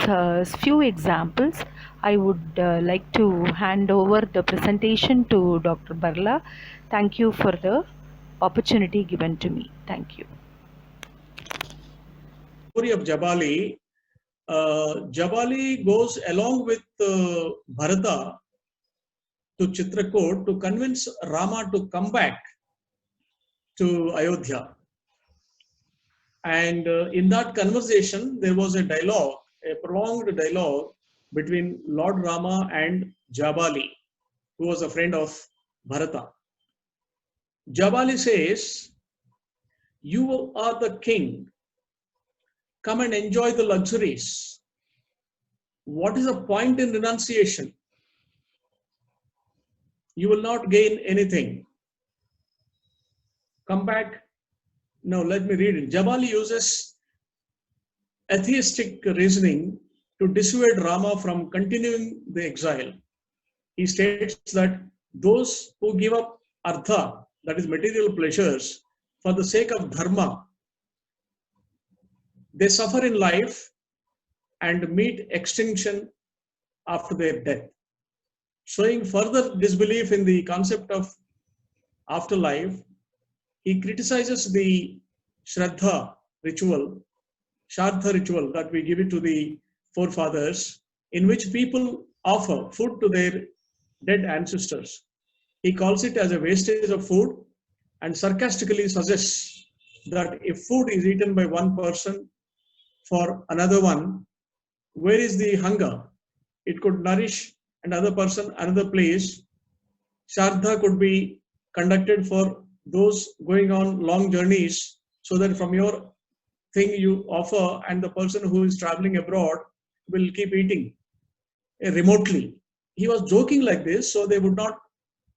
few examples, I would like to hand over the presentation to Dr. Barla. Thank you for the opportunity given to me. Thank you. Story of Jabali. Jabali goes along with Bharata to Chitrakoot to convince Rama to come back to Ayodhya. And in that conversation, there was a dialogue, a prolonged dialogue between Lord Rama and Jabali, who was a friend of Bharata. Jabali says, you are the king. Come and enjoy the luxuries. What is the point in renunciation? You will not gain anything. Come back. Now let me read it. Jabali uses atheistic reasoning to dissuade Rama from continuing the exile. He states that those who give up artha, that is material pleasures, for the sake of dharma, they suffer in life and meet extinction after their death. Showing further disbelief in the concept of afterlife, he criticizes the Shraddha ritual, Shraddha ritual that we give it to the forefathers, in which people offer food to their dead ancestors. He calls it as a wastage of food and sarcastically suggests that if food is eaten by one person for another one, where is the hunger? It could nourish another person, another place. Shraddha could be conducted for those going on long journeys, so that from your thing you offer, and the person who is traveling abroad will keep eating remotely. He was joking like this, so they would not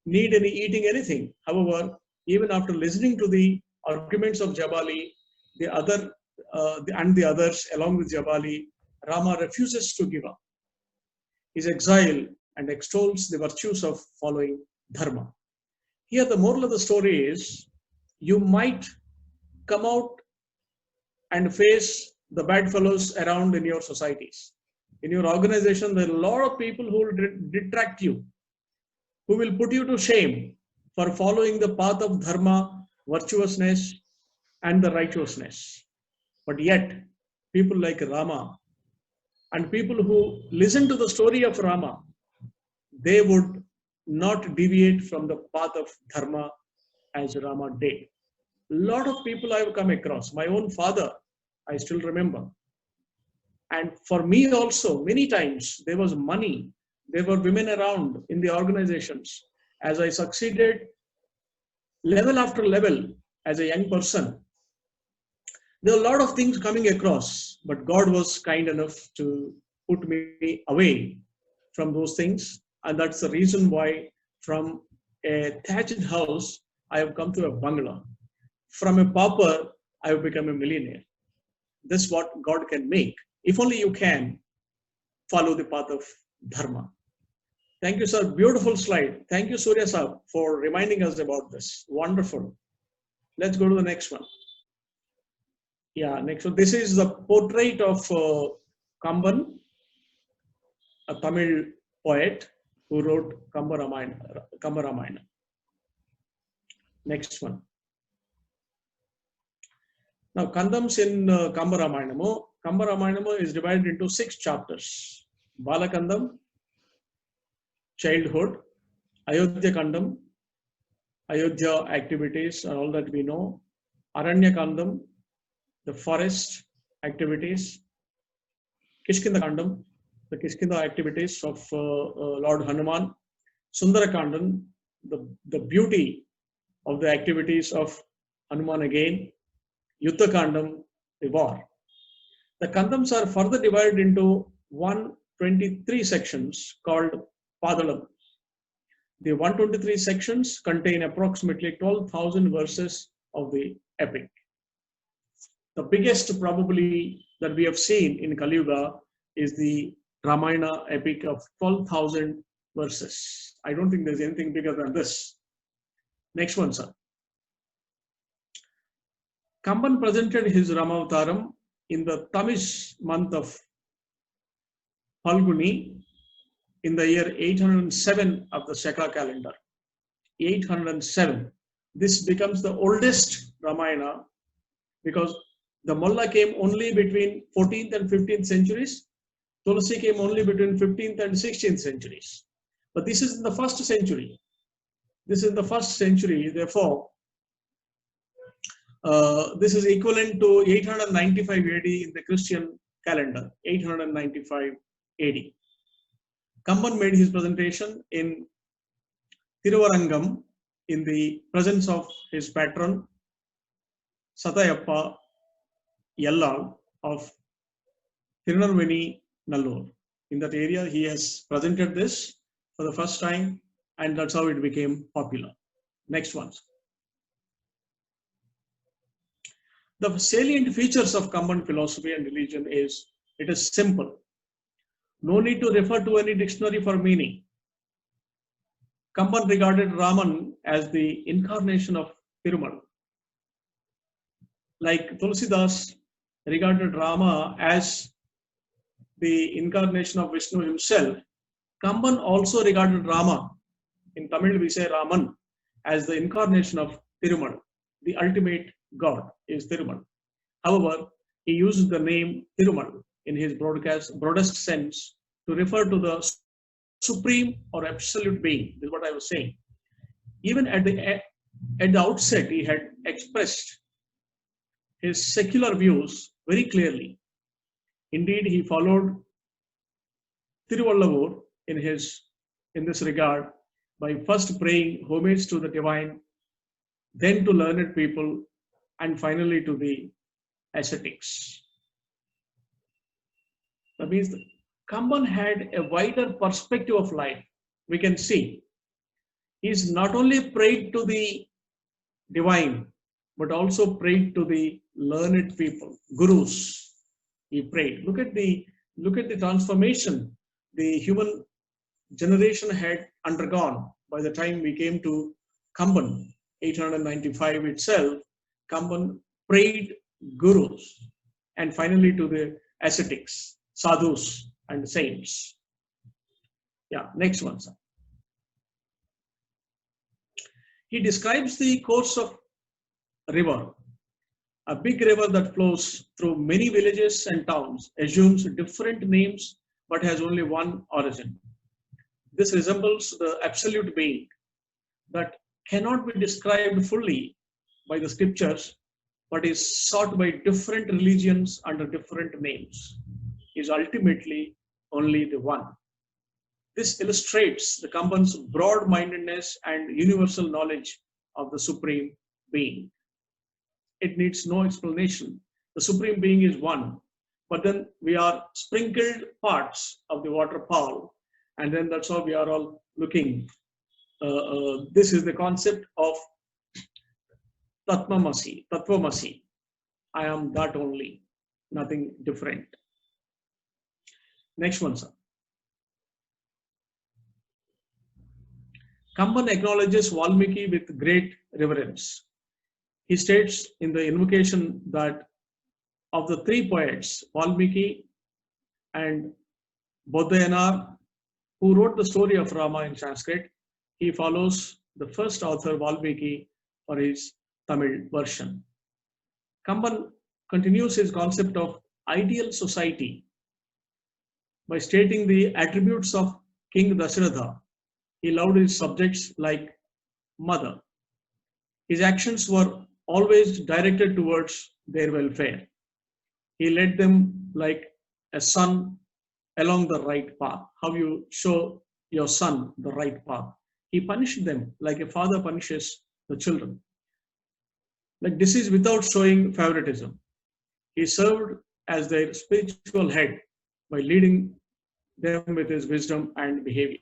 need any eating anything. However, even after listening to the arguments of Jabali, the others along with Jabali, Rama refuses to give up his exile and extols the virtues of following dharma. Here, the moral of the story is you might come out and face the bad fellows around in your societies. In your organization, there are a lot of people who will detract you, who will put you to shame for following the path of dharma, virtuousness, and the righteousness. But yet, people like Rama and people who listen to the story of Rama, they would not deviate from the path of dharma as Rama did. A lot of people I have come across, my own father, I still remember. And for me also, many times there was money, there were women around in the organizations. As I succeeded level after level as a young person, there were a lot of things coming across, but God was kind enough to put me away from those things. And that's the reason why from a thatched house, I have come to a bungalow. From a pauper, I have become a millionaire. This is what God can make, if only you can follow the path of dharma. Thank you, sir. Beautiful slide. Thank you, Surya sir, for reminding us about this. Wonderful. Let's go to the next one. Yeah, next one. This is the portrait of Kamban, a Tamil poet who wrote Kamba Ramayana. Next one. Now, Kandams in Kamba Ramayanamu is divided into 6 chapters. Bala Kandam, childhood, Ayodhya Kandam, Ayodhya activities and all that we know, Aranya Kandam, the forest activities, Kishkinda Kandam, the Kishkinda activities of Lord Hanuman, Sundara Kandam, the beauty of the activities of Hanuman again, Yuddha Kandam, the war. The Kandams are further divided into 123 sections called Padalam. The 123 sections contain approximately 12,000 verses of the epic. The biggest probably that we have seen in Kali Yuga is the Ramayana epic of 12,000 verses. I don't think there's anything bigger than this. Next one, sir. Kamban presented his Ramavataram in the Tamish month of Phalguni in the year 807 of the Shaka calendar. 807. This becomes the oldest Ramayana because the Molla came only between 14th and 15th centuries. Tulsi came only between 15th and 16th centuries. But this is in the first century. This is the first century, therefore, this is equivalent to 895 AD in the Christian calendar, 895 AD. Kamban made his presentation in Tiruvarangam in the presence of his patron, Satayappa Yellal of Tirunelveli, Nallur. In that area, he has presented this for the first time, and that's how it became popular. Next one. The salient features of Kamban philosophy and religion is, it is simple. No need to refer to any dictionary for meaning. Kamban regarded Raman as the incarnation of Tirumal. Like Tulsidas regarded Rama as the incarnation of Vishnu himself, Kamban also regarded Rama, in Tamil we say Raman, as the incarnation of Tirumal. The ultimate God is Tirumal. However, he uses the name Tirumal in his broadest sense to refer to the supreme or absolute being. This is what I was saying. Even at the outset, he had expressed his secular views very clearly. Indeed, he followed Tiruvallavur in this regard by first paying homage to the divine then to learned people, and finally to the ascetics. That means Kamban had a wider perspective of life. We can see he's not only prayed to the divine, but also prayed to the learned people, gurus. He prayed. Look at the transformation the human generation had undergone by the time we came to Kamban, 895 itself. Kamban prayed gurus, and finally to the ascetics, sadhus, and saints. Yeah, next one, sir. He describes the course of a river. A big river that flows through many villages and towns, assumes different names but has only one origin. This resembles the absolute being that cannot be described fully by the scriptures, but is sought by different religions under different names, is ultimately only the one. This illustrates the Kamban's broad-mindedness and universal knowledge of the Supreme Being. It needs no explanation. The Supreme Being is one, but then we are sprinkled parts of the waterfall, and then that's how we are all looking. This is the concept of Tattvamasi. I am that only, nothing different. Next one, sir. Kamban acknowledges Valmiki with great reverence. He states in the invocation that of the three poets, Valmiki and Bodhayanar, who wrote the story of Rama in Sanskrit, he follows the first author, Valmiki, for his Tamil version. Kamban continues his concept of ideal society by stating the attributes of King Dasharatha. He loved his subjects like mother. His actions were always directed towards their welfare. He led them like a son along the right path. How you show your son the right path. He punished them like a father punishes the children. Like this is without showing favoritism. He served as their spiritual head by leading them with his wisdom and behavior.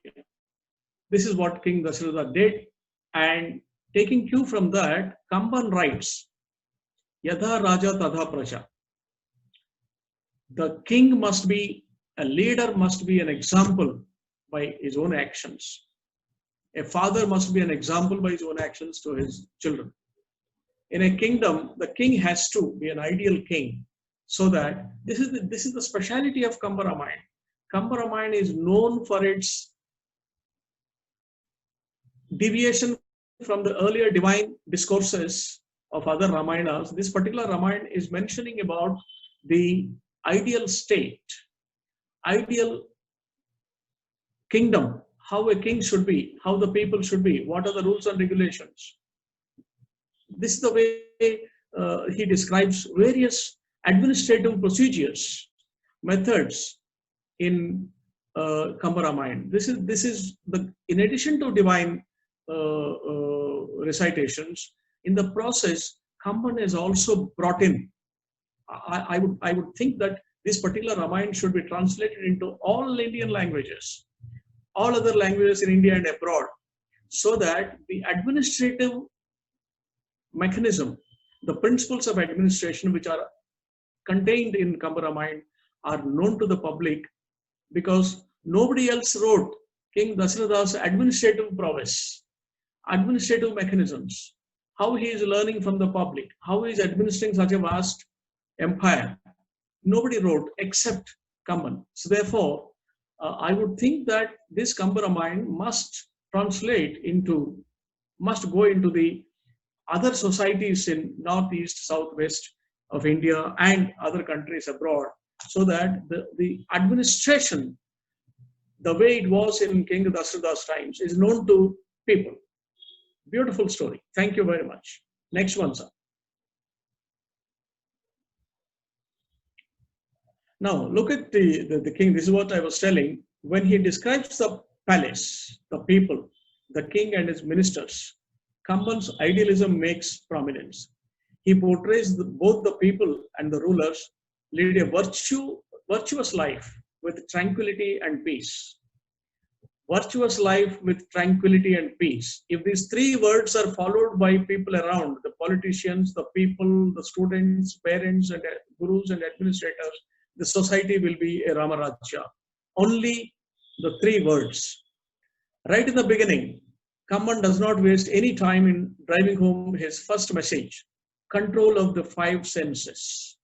This is what King Dasharatha did, and taking cue from that, Kamban writes, Yadha Raja Tadha Praja. The king must be, a leader must be an example by his own actions. A father must be an example by his own actions to his children. In a kingdom, the king has to be an ideal king, so that this is the speciality of Kamba Ramayana. Kamba Ramayana is known for its deviation from the earlier divine discourses of other Ramayanas. This particular Ramayana is mentioning about the ideal state, ideal kingdom, how a king should be, how the people should be, what are the rules and regulations. This is the way he describes various administrative procedures, methods in Kamba Ramayana. This is the, in addition to divine recitations, in the process, Kamban is also brought in. I would think that this particular Ramayana should be translated into all Indian languages, all other languages in India and abroad, so that the administrative mechanism, the principles of administration which are contained in Kamba Ramayana are known to the public, because nobody else wrote King Dasharatha's administrative prowess, administrative mechanisms, how he is learning from the public, how he is administering such a vast empire. Nobody wrote except Kamban. So therefore, I would think that this Kamba Ramayana must translate into, must go into the other societies in northeast, southwest of India and other countries abroad, so that the administration, the way it was in King Dasharatha's times, is known to people. Beautiful story. Thank you very much. Next one, sir. Now, look at the king. This is what I was telling. When he describes the palace, the people, the king and his ministers, Kamban's idealism makes prominence. He portrays both the people and the rulers lead a virtuous life with tranquility and peace. Virtuous life with tranquility and peace. If these three words are followed by people around, the politicians, the people, the students, parents, and gurus and administrators, the society will be a Ramarajya. Only the three words. Right in the beginning, Kamban does not waste any time in driving home his first message, control of the five senses.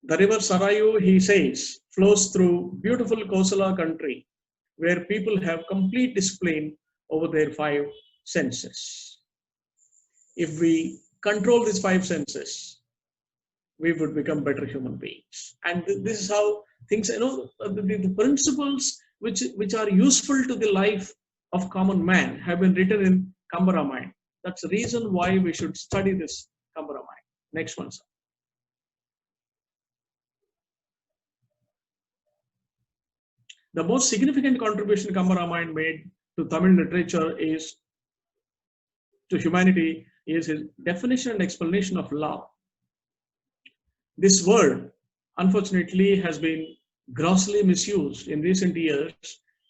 The river Sarayu, he says, flows through beautiful Kosala country, where people have complete discipline over their five senses. If we control these five senses, we would become better human beings. And this is how things, the principles which are useful to the life of common man have been written in Kamba Ramayana. That's the reason why we should study this Kamba Ramayana. Next one, sir. The most significant contribution Kamba Ramayana made to Tamil literature is to humanity is his definition and explanation of love. This word, unfortunately, has been grossly misused in recent years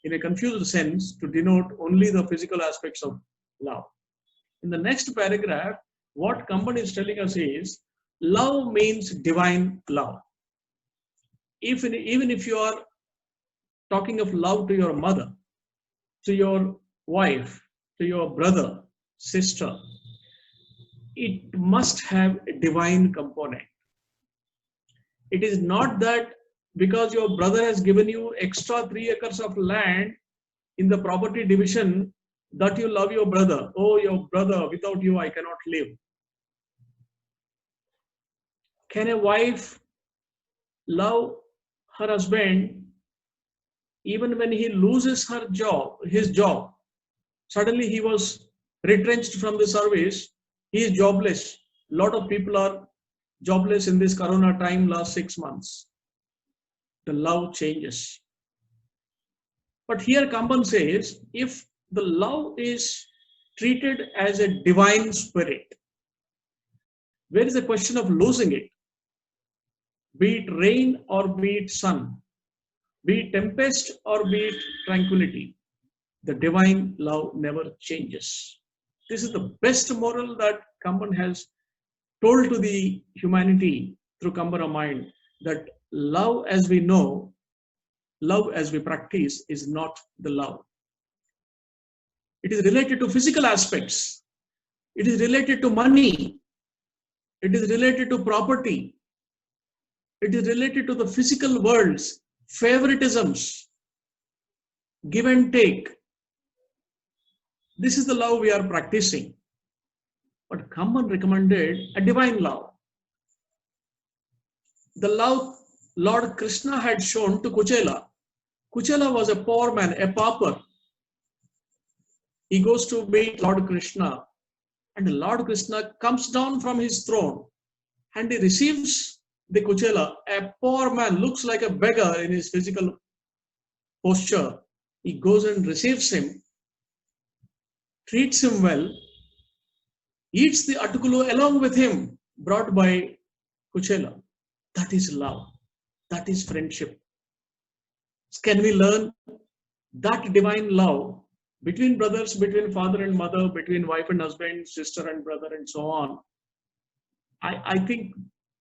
in a confused sense to denote only the physical aspects of love. In the next paragraph, what Kamban is telling us is love means divine love. Even if you are talking of love to your mother, to your wife, to your brother, sister, it must have a divine component. It is not that because your brother has given you extra 3 acres of land in the property division that you love your brother. Oh, your brother, without you I cannot live. Can a wife love her husband even when he loses his job? Suddenly he was retrenched from the service. He is jobless. A lot of people are jobless in this corona time last 6 months. The love changes. But here Kamban says, if the love is treated as a divine spirit, where is the question of losing it? Be it rain or be it sun, be it tempest or be it tranquility, the divine love never changes. This is the best moral that Kamban has told to the humanity through Kamba Ramayana, that love as we know, love as we practice is not the love. It is related to physical aspects. It is related to money. It is related to property. It is related to the physical world's favoritisms, give and take. This is the love we are practicing. But Kamban recommended a divine love. The love Lord Krishna had shown to Kuchela. Kuchela was a poor man, a pauper. He goes to meet Lord Krishna, and Lord Krishna comes down from his throne and he receives the Kuchela. A poor man, looks like a beggar in his physical posture. He goes and receives him, treats him well, eats the atukulu along with him, brought by Kuchela. That is love. That is friendship. Can we learn that divine love between brothers, between father and mother, between wife and husband, sister and brother, and so on? I think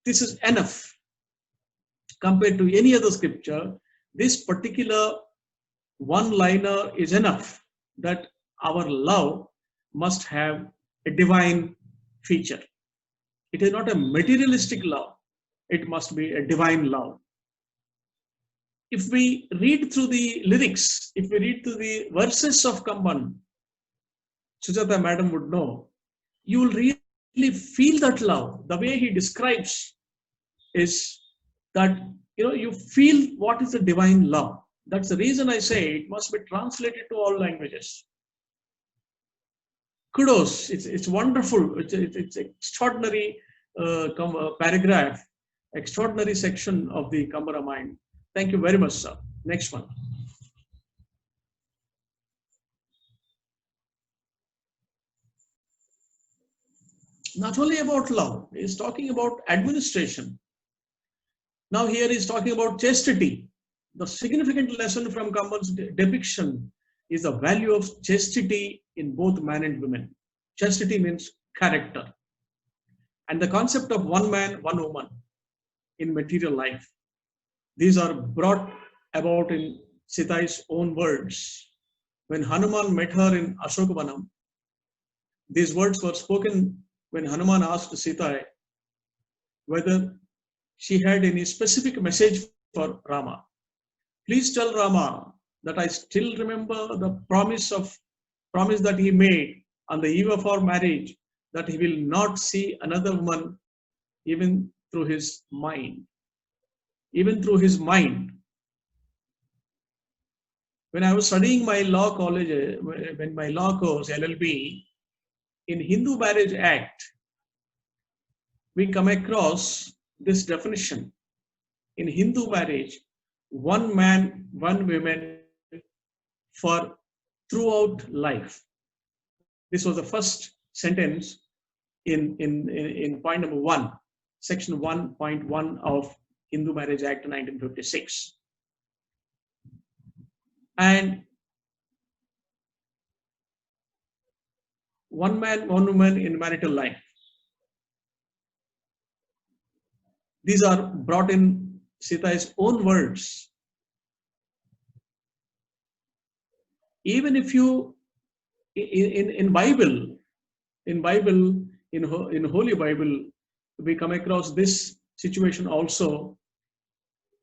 this is enough compared to any other scripture. This particular one-liner is enough that our love must have a divine feature. It is not a materialistic love. It must be a divine love. If we read through the lyrics, if we read through the verses of Kamban, Sujatha madam would know, you will really feel that love. The way he describes is that, you feel what is the divine love. That's the reason I say it must be translated to all languages. Kudos, it's wonderful. It's extraordinary paragraph, extraordinary section of the Kamba Ramayana. Thank you very much, sir. Next one. Not only about love, he is talking about administration. Now here he is talking about chastity. The significant lesson from Kamba's depiction is the value of chastity in both man and woman. Chastity means character. And the concept of one man, one woman in material life. These are brought about in Sitai's own words. When Hanuman met her in Ashokavanam, these words were spoken when Hanuman asked Sita whether she had any specific message for Rama. Please tell Rama that I still remember the promise that he made on the eve of our marriage, that he will not see another woman even through his mind. Even through his mind. When I was studying my law college, when my law course, LLB, in Hindu Marriage Act, we come across this definition. In Hindu marriage, one man, one woman for throughout life. This was the first sentence in point number 1, section 1.1 of Hindu Marriage Act 1956. And one man, one woman in marital life. These are brought in Sita's own words. Even if you, in Holy Bible, we come across this situation also.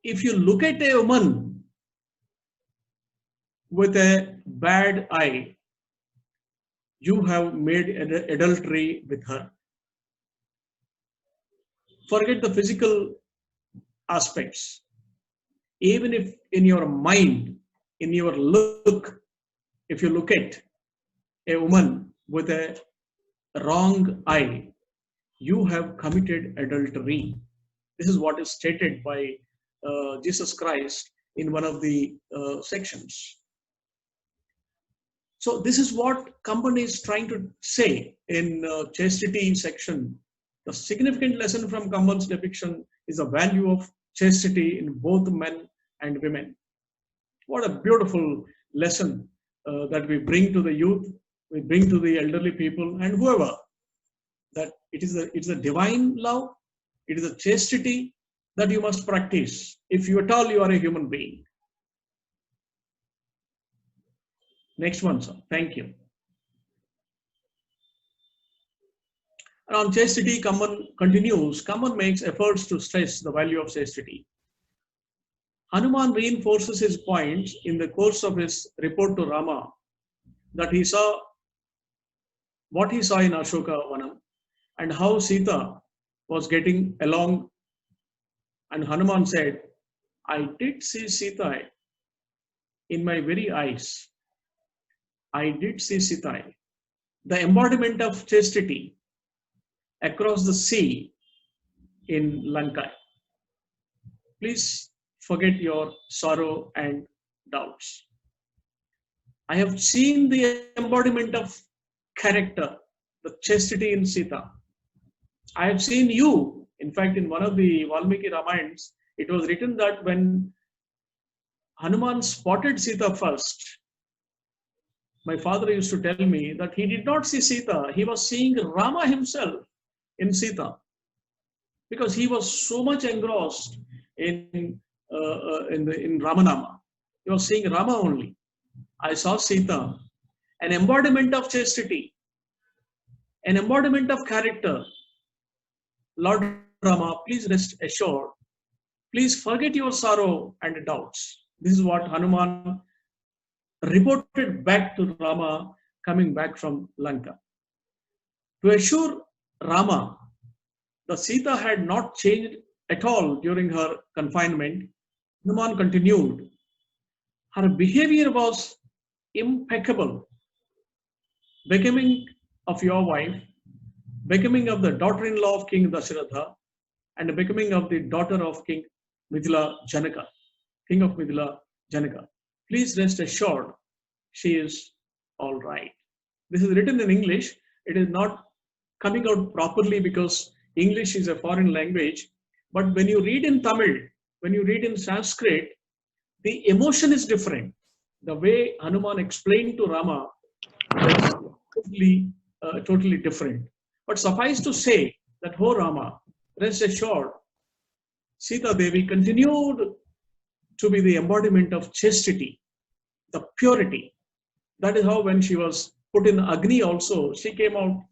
If you look at a woman with a bad eye, you have made adultery with her. Forget the physical aspects. Even if in your mind, in your look, if you look at a woman with a wrong eye, you have committed adultery. This is what is stated by Jesus Christ in one of the sections. So this is what company is trying to say in chastity section. The significant lesson from Kamba's depiction is the value of chastity in both men and women. What a beautiful lesson that we bring to the youth, we bring to the elderly people and whoever, that it's a divine love, it is a chastity that you must practice if you at all you are a human being. Next one, sir. Thank you. And on chastity, Kamban makes efforts to stress the value of chastity. Hanuman reinforces his points in the course of his report to Rama that he saw what he saw in Ashokavanam and how Sita was getting along. And Hanuman said, I did see Sita in my very eyes. I did see Sita, the embodiment of chastity across the sea in Lanka. Please forget your sorrow and doubts. I have seen the embodiment of character, the chastity in Sita. I have seen you. In fact, in one of the Valmiki Ramayans, it was written that when Hanuman spotted Sita first, my father used to tell me that he did not see Sita, he was seeing Rama himself in Sita, because he was so much engrossed in Ramanama. He was seeing Rama only. I saw Sita, an embodiment of chastity, an embodiment of character. Lord Rama, please rest assured. Please forget your sorrow and doubts. This is what Hanuman reported back to Rama coming back from Lanka. To assure Rama that Sita had not changed at all during her confinement, Hanuman continued. Her behavior was impeccable, becoming of your wife, becoming of the daughter-in-law of King Dasharatha, and becoming of the daughter of King Mithila Janaka, King of Mithila Janaka. Please rest assured, she is all right. This is written in English. It is not coming out properly because English is a foreign language. But when you read in Tamil, when you read in Sanskrit, the emotion is different. The way Hanuman explained to Rama, that's totally different. But suffice to say that, oh Rama, rest assured, Sita Devi continued to be the embodiment of chastity, the purity. That is how when she was put in Agni also, she came out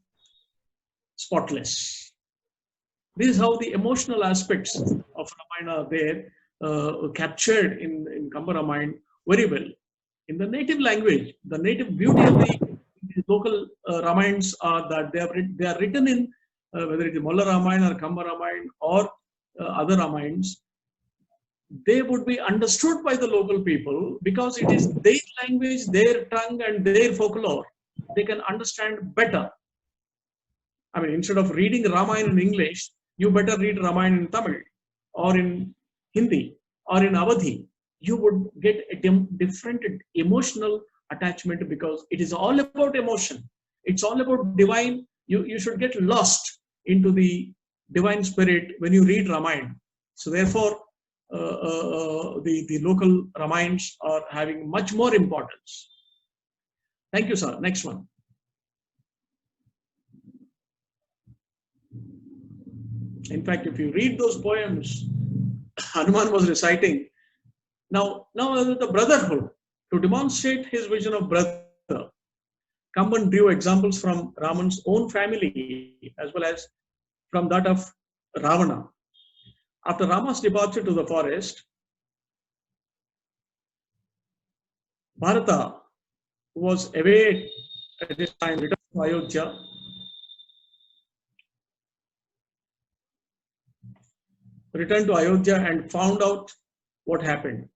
spotless. This is how the emotional aspects of Ramayana are there, captured in Kamba Ramayana very well. In the native language, the native beauty of the local Ramayans are that they are written in, whether it is Molla Ramayana or Kamba Ramayana or other Ramayans, they would be understood by the local people because it is their language, their tongue and their folklore. They can understand better. I mean, instead of reading Ramayana in English, you better read Ramayana in Tamil or in Hindi or in Awadhi. You would get a different emotional attachment because it is all about emotion. It's all about divine. You should get lost into the divine spirit when you read Ramayana. So therefore, the local Ramayans are having much more importance. Thank you, sir. Next one. In fact, if you read those poems, Hanuman was reciting. Now the brotherhood, to demonstrate his vision of brother, Kamban drew examples from Raman's own family as well as from that of Ravana. After Rama's departure to the forest, Bharata, who was away at this time, returned to Ayodhya. And found out what happened.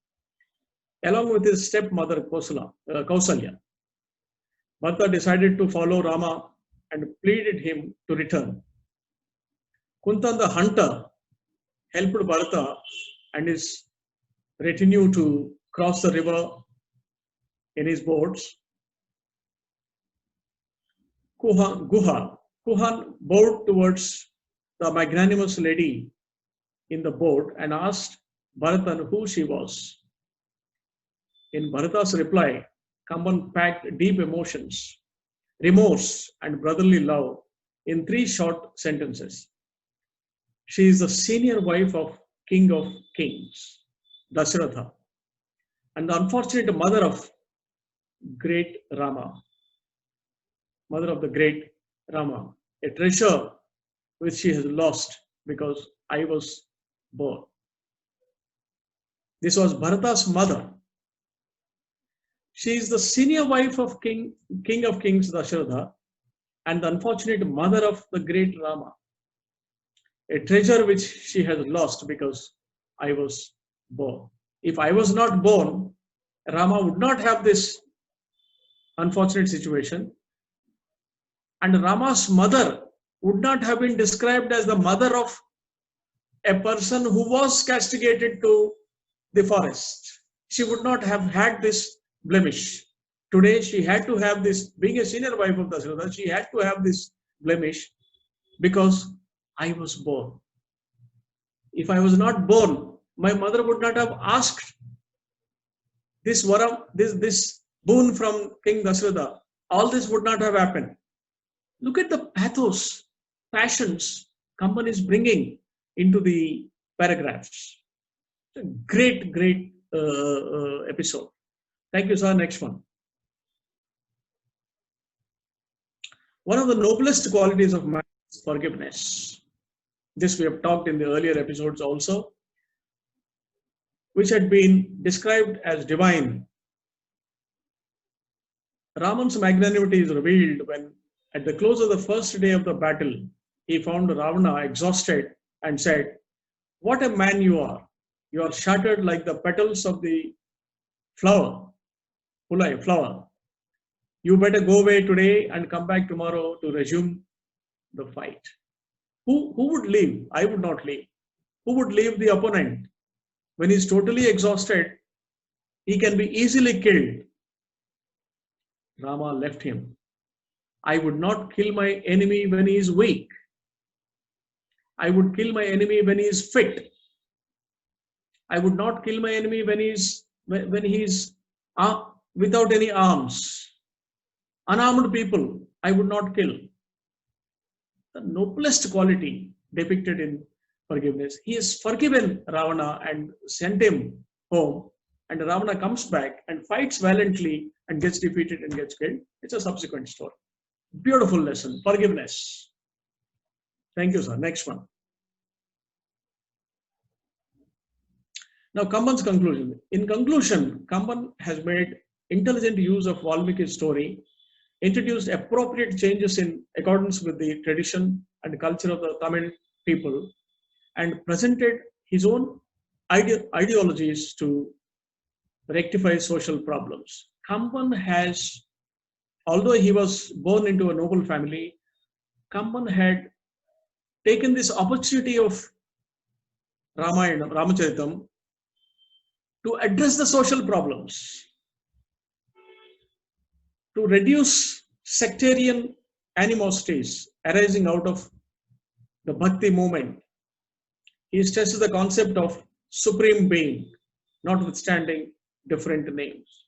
Along with his stepmother Kausalya, Bharata decided to follow Rama and pleaded him to return. Kuntan the hunter helped Bharata and his retinue to cross the river in his boats. Kuhan bowed towards the magnanimous lady in the boat and asked Bharatan who she was. In Bharata's reply, Kamban packed deep emotions, remorse and brotherly love in 3 short sentences. She is the senior wife of King of Kings, Dasharatha, and the unfortunate mother of great Rama, mother of the great Rama, a treasure which she has lost because I was born. This was Bharata's mother. She is the senior wife of King of Kings Dasharatha and the unfortunate mother of the great Rama, a treasure which she has lost because I was born. If I was not born, Rama would not have this unfortunate situation, and Rama's mother would not have been described as the mother of a person who was castigated to the forest. She would not have had this blemish. Today she had to have this, being a senior wife of Dasharatha, she had to have this blemish because I was born. If I was not born, my mother would not have asked this varam, this boon from King Dasharatha. All this would not have happened. Look at the pathos, passions Kamban is bringing into the paragraphs. It's a great episode. Thank you, sir. Next one. One of the noblest qualities of man is forgiveness. This we have talked in the earlier episodes also, which had been described as divine. Raman's magnanimity is revealed when, at the close of the first day of the battle, he found Ravana exhausted and said, "What a man you are! You are shattered like the petals of the flower. You better go away today and come back tomorrow to resume the fight." Who would leave? I would not leave. Who would leave the opponent? When he is totally exhausted, he can be easily killed. Rama left him. I would not kill my enemy when he is weak. I would kill my enemy when he is fit. I would not kill my enemy when he is without any arms. Unarmed people, I would not kill. The noblest quality depicted in forgiveness. He has forgiven Ravana and sent him home, and Ravana comes back and fights valiantly and gets defeated and gets killed. It's a subsequent story. Beautiful lesson, forgiveness. Thank you, sir. Next one. Now, Kamban's conclusion. In conclusion, Kamban has made intelligent use of Valmiki's story, introduced appropriate changes in accordance with the tradition and culture of the Tamil people, and presented his own ideologies to rectify social problems. Kamban has, although he was born into a noble family, Kamban had taken this opportunity of Ramayana, Ramacharitam, to address the social problems, to reduce sectarian animosities arising out of the Bhakti movement. He stresses the concept of supreme being, notwithstanding different names.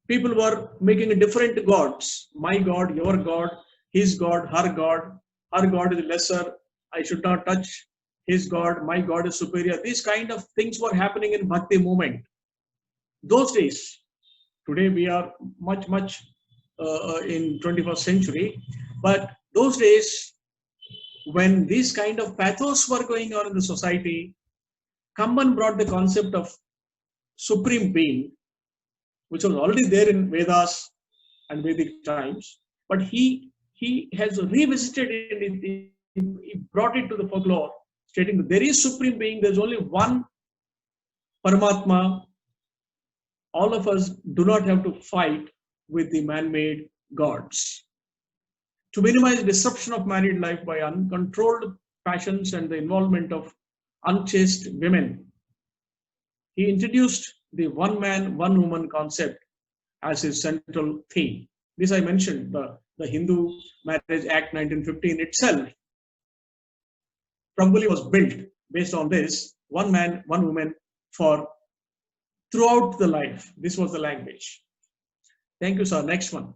People were making different gods. My God, your God, his God, her God. Her God is lesser. I should not touch his God. My God is superior. These kind of things were happening in Bhakti movement. Those days, today we are much in 21st century, but those days when these kind of pathos were going on in the society, Kamban brought the concept of supreme being, which was already there in Vedas and Vedic times, but he has revisited it. He brought it to the folklore, stating that there is supreme being. There's only one Paramatma. All of us do not have to fight with the man-made gods. To minimize disruption of married life by uncontrolled passions and the involvement of unchaste women, he introduced the one man, one woman concept as his central theme. This I mentioned, the Hindu Marriage Act 1915 itself probably was built based on this, one man, one woman for throughout the life. This was the language. Thank you, sir. Next one.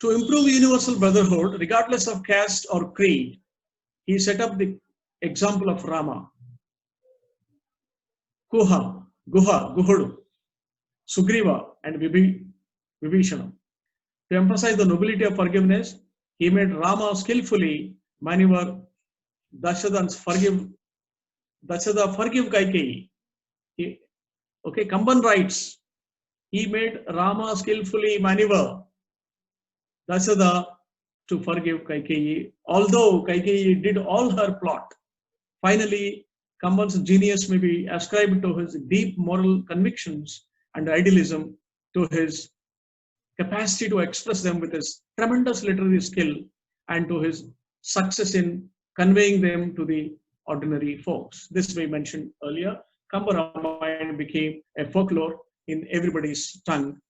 To improve universal brotherhood, regardless of caste or creed, he set up the example of Rama, Guha, Guhudu, Sugriva, and Vibhishana. To emphasize the nobility of forgiveness, he made Rama skillfully maneuver Dasharatha forgive Kaikeyi. Kamban writes, he made Rama skillfully maneuver Dasharatha to forgive Kaikeyi, although Kaikeyi did all her plot. Finally, Kamban's genius may be ascribed to his deep moral convictions and idealism, to his capacity to express them with his tremendous literary skill, and to his success in conveying them to the ordinary folks. This we mentioned earlier. Kamba Ramayana became a folklore in everybody's tongue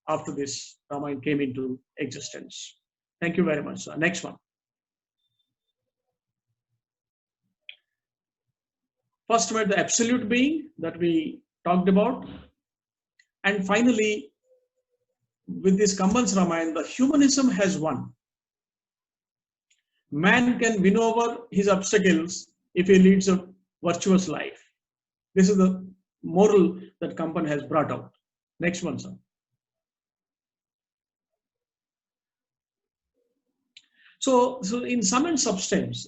after this Ramayana came into existence. Thank you very much, sir. Next one. First, we had the absolute being that we talked about. And finally, with this Kamban's Ramayana, the humanism has won. Man can win over his obstacles if he leads a virtuous life. This is the moral that Kamban has brought out. Next one, sir. So in sum and substance,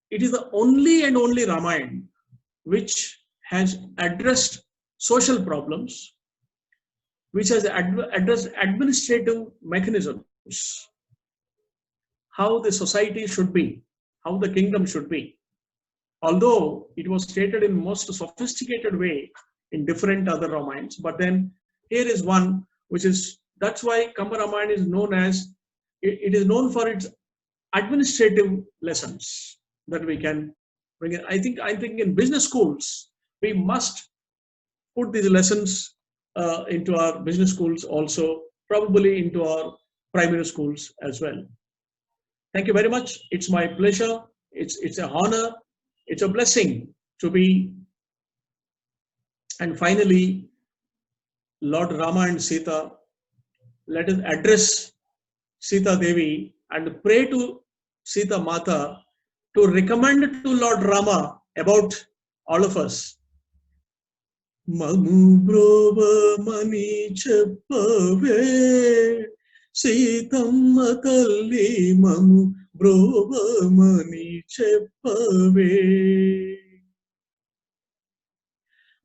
it is the only and only Ramayana which has addressed social problems, which has addressed administrative mechanisms, how the society should be, how the kingdom should be. Although it was stated in most sophisticated way in different other Ramayans, but then here is one which is, that's why Kamba Ramayana is known as, it is known for its administrative lessons that we can bring in. I think in business schools, we must put these lessons into our business schools also, probably into our primary schools as well. Thank you very much. It's my pleasure. It's an honor. It's a blessing to be. And finally, Lord Rama and Sita, let us address Sita Devi and pray to Sita Mata to recommend to Lord Rama about all of us. Mamu brova mani cheppave Sitamma talli mamu brova mani cheppave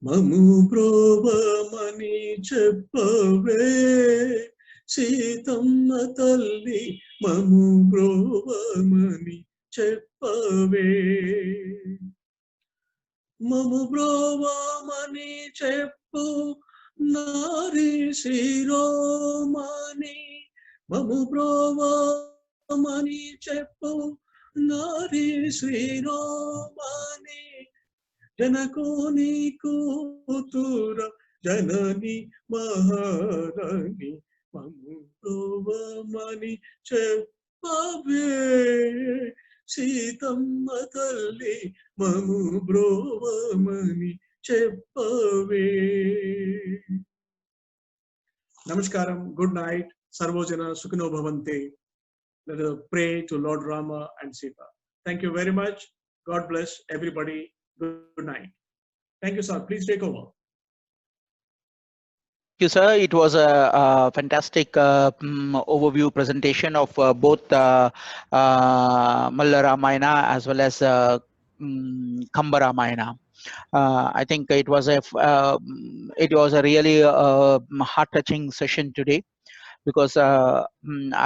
Mamu brova mani cheppave Sitamma talli mamu brova mani cheppave Mamu brova mani cheppu nari siromani. Mamu brova mani cheppu nari siromani. Janakoni kutura janani maharani. Mamu brova mani cheppave. Sitamma talli mamu brova cheppave. Namaskaram, good night, Sarvojana Sukhino Bhavante. Let us pray to Lord Rama and Sita. Thank you very much. God bless everybody. Good night. Thank you, sir. Please take over. Thank you, sir. It was a fantastic overview presentation of both Molla Ramayana as well as Kamba Ramayana. I think it was a really heart-touching session today, because I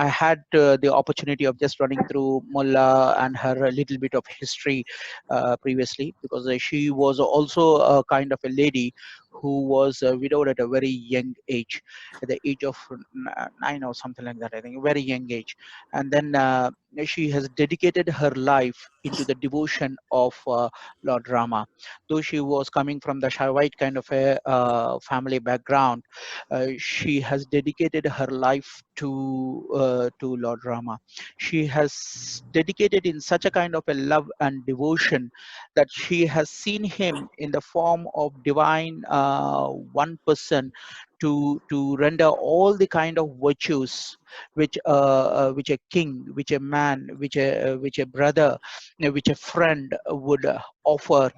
had the opportunity of just running through Molla and her a little bit of history previously, because she was also a kind of a lady who was widowed at a very young age, at the age of 9 or something like that, I think, very young age. And then she has dedicated her life into the devotion of Lord Rama. Though she was coming from the Shaivite kind of a family background, she has dedicated her life to Lord Rama. She has dedicated in such a kind of a love and devotion that she has seen him in the form of divine one person, to render all the kind of virtues which a king, which a man, which a brother, which a friend would offer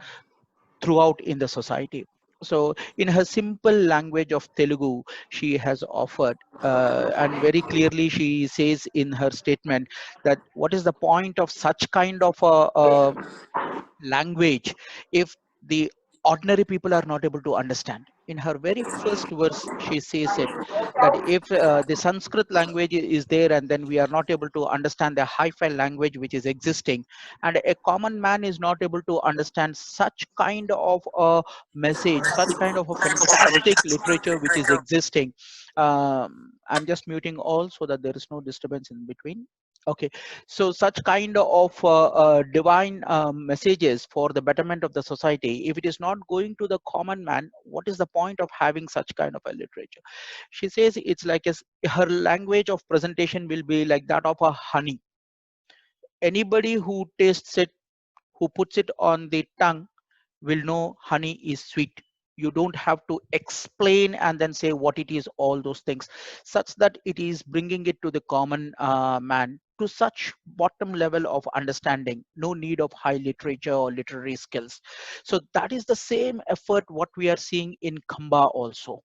throughout in the society. So in her simple language of Telugu, she has offered, and very clearly she says in her statement that what is the point of such kind of a language if the ordinary people are not able to understand. In her very first verse she says it, that if the Sanskrit language is there and then we are not able to understand the hi-fi language which is existing, and a common man is not able to understand such kind of a message, such kind of a fantastic literature which is existing. I'm just muting all so that there is no disturbance in between. Okay, so such kind of divine messages for the betterment of the society, if it is not going to the common man, what is the point of having such kind of a literature? She says it's like her language of presentation will be like that of a honey. Anybody who tastes it, who puts it on the tongue, will know honey is sweet. You don't have to explain and then say what it is, all those things, such that it is bringing it to the common man to such bottom level of understanding, no need of high literature or literary skills. So that is the same effort what we are seeing in Kamba also,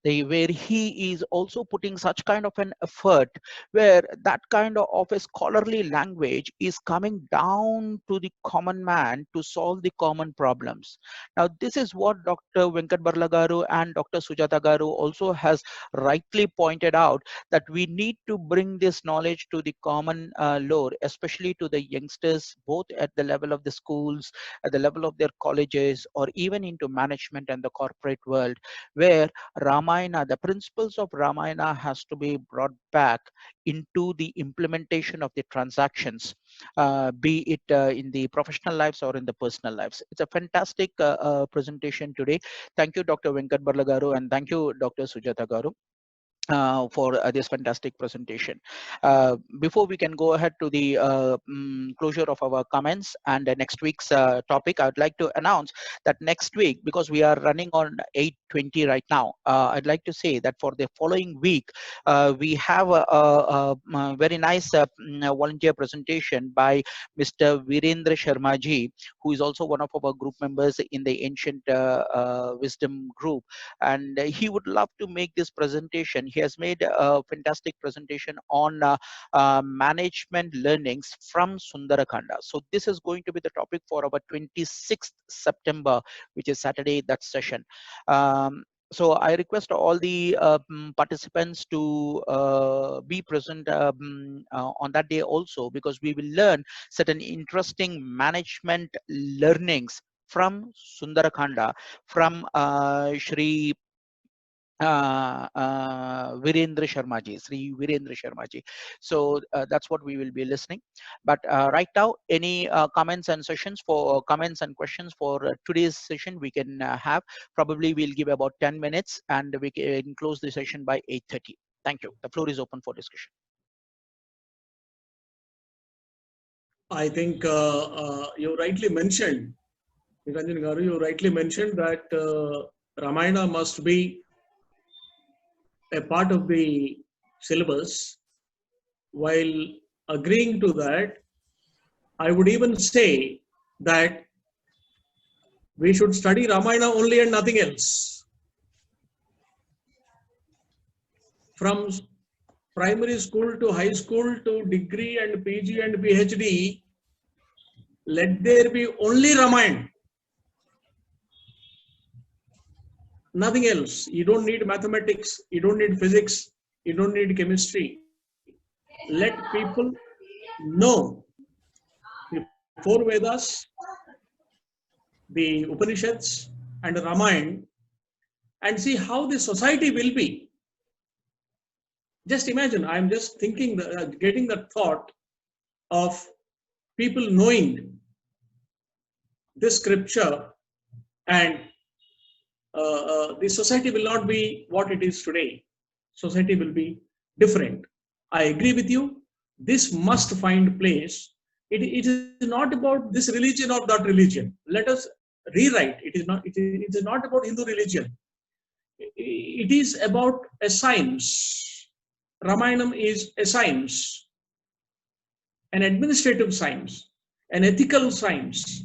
where he is also putting such kind of an effort, where that kind of a scholarly language is coming down to the common man to solve the common problems. Now this is what Dr. Venkat Barla garu and Dr. Sujatha garu also has rightly pointed out, that we need to bring this knowledge to the common lore, especially to the youngsters, both at the level of the schools, at the level of their colleges, or even into management and the corporate world, where Ramayana, the principles of Ramayana has to be brought back into the implementation of the transactions, be it in the professional lives or in the personal lives. It's a fantastic presentation today. Thank you, Dr. Venkat Barla garu, and thank you, Dr. Sujatha garu, for this fantastic presentation. Before we can go ahead to the closure of our comments and next week's topic, I would like to announce that next week, because we are running on 8:20 right now, I'd like to say that for the following week, we have a very nice volunteer presentation by Mr. Virendra Sharma ji, who is also one of our group members in the Ancient Wisdom group, and he would love to make this presentation. He has made a fantastic presentation on management learnings from Sundarakanda. So this is going to be the topic for our 26th September, which is Saturday, that session. So I request all the participants to be present on that day also, because we will learn certain interesting management learnings from Sundarakanda, from Shri Virendra Sharma ji, Sri Virendra Sharma ji. So that's what we will be listening. But right now, any comments and sessions for comments and questions for today's session we can have. Probably we'll give about 10 minutes and we can close the session by 8:30. Thank you. The floor is open for discussion. I think you rightly mentioned, Niranjan Garu, you rightly mentioned that Ramayana must be a part of the syllabus. While agreeing to that, I would even say that we should study Ramayana only and nothing else. From primary school to high school to degree and PG and PhD, let there be only Ramayana. Nothing else. You don't need mathematics, you don't need physics, you don't need chemistry. Let people know the four Vedas, the Upanishads, and Ramayana, and see how the society will be. Just imagine, I'm just thinking, getting the thought of people knowing this scripture, and the society will not be what it is today. Society will be different. I agree with you. This must find place. It is not about this religion or that religion. Let us rewrite. It is not about Hindu religion. It is about a science. Ramayanam is a science, an administrative science, an ethical science.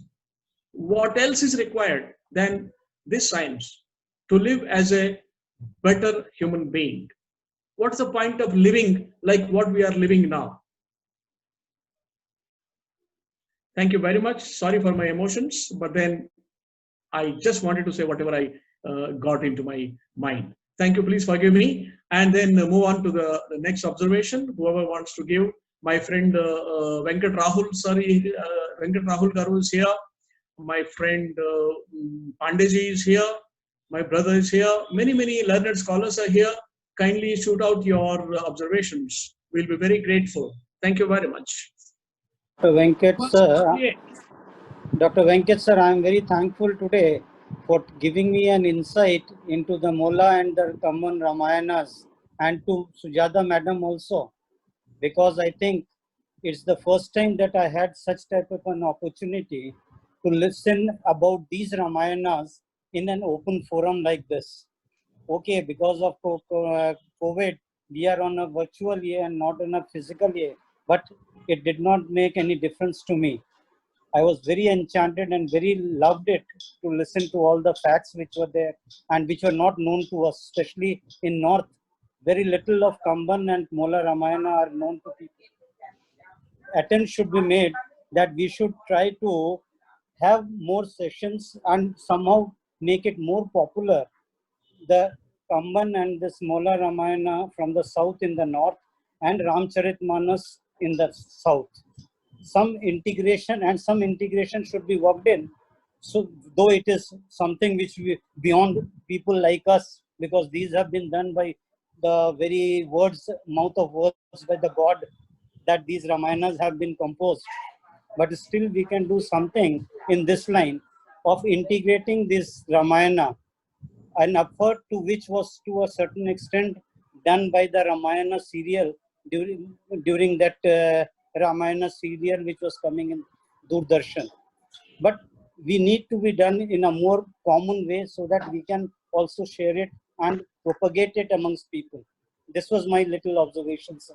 What else is required than this science to live as a better human being? What's the point of living like what we are living now? Thank you very much. Sorry for my emotions, but then I just wanted to say whatever I got into my mind. Thank you. Please forgive me. And then move on to the next observation. Whoever wants to give, my friend Venkat Rahul, Venkat Rahul Garu is here. My friend Pandeji is here. My brother is here. Many learned scholars are here. Kindly shoot out your observations. We'll be very grateful. Thank you very much. Dr. Venkat sir, I am very thankful today for giving me an insight into the Molla and the common Ramayanas, and to Sujatha madam also, because I think it's the first time that I had such type of an opportunity to listen about these Ramayanas in an open forum like this. Okay, because of COVID, we are on a virtual year and not on a physical year, but it did not make any difference to me. I was very enchanted and very loved it to listen to all the facts which were there and which were not known to us, especially in North. Very little of Kamban and Molla Ramayana are known to people. Attempts should be made that we should try to have more sessions and somehow make it more popular. The Kamban and this Molla Ramayana from the south in the north and Ramcharitmanas in the south. Some integration should be worked in. So though it is something which we, beyond people like us, because these have been done by the very words, mouth of words by the God that these Ramayanas have been composed. But still we can do something in this line of integrating this Ramayana, an effort to which was to a certain extent done by the Ramayana serial during that Ramayana serial which was coming in Doordarshan. But we need to be done in a more common way so that we can also share it and propagate it amongst people. This was my little observation, sir.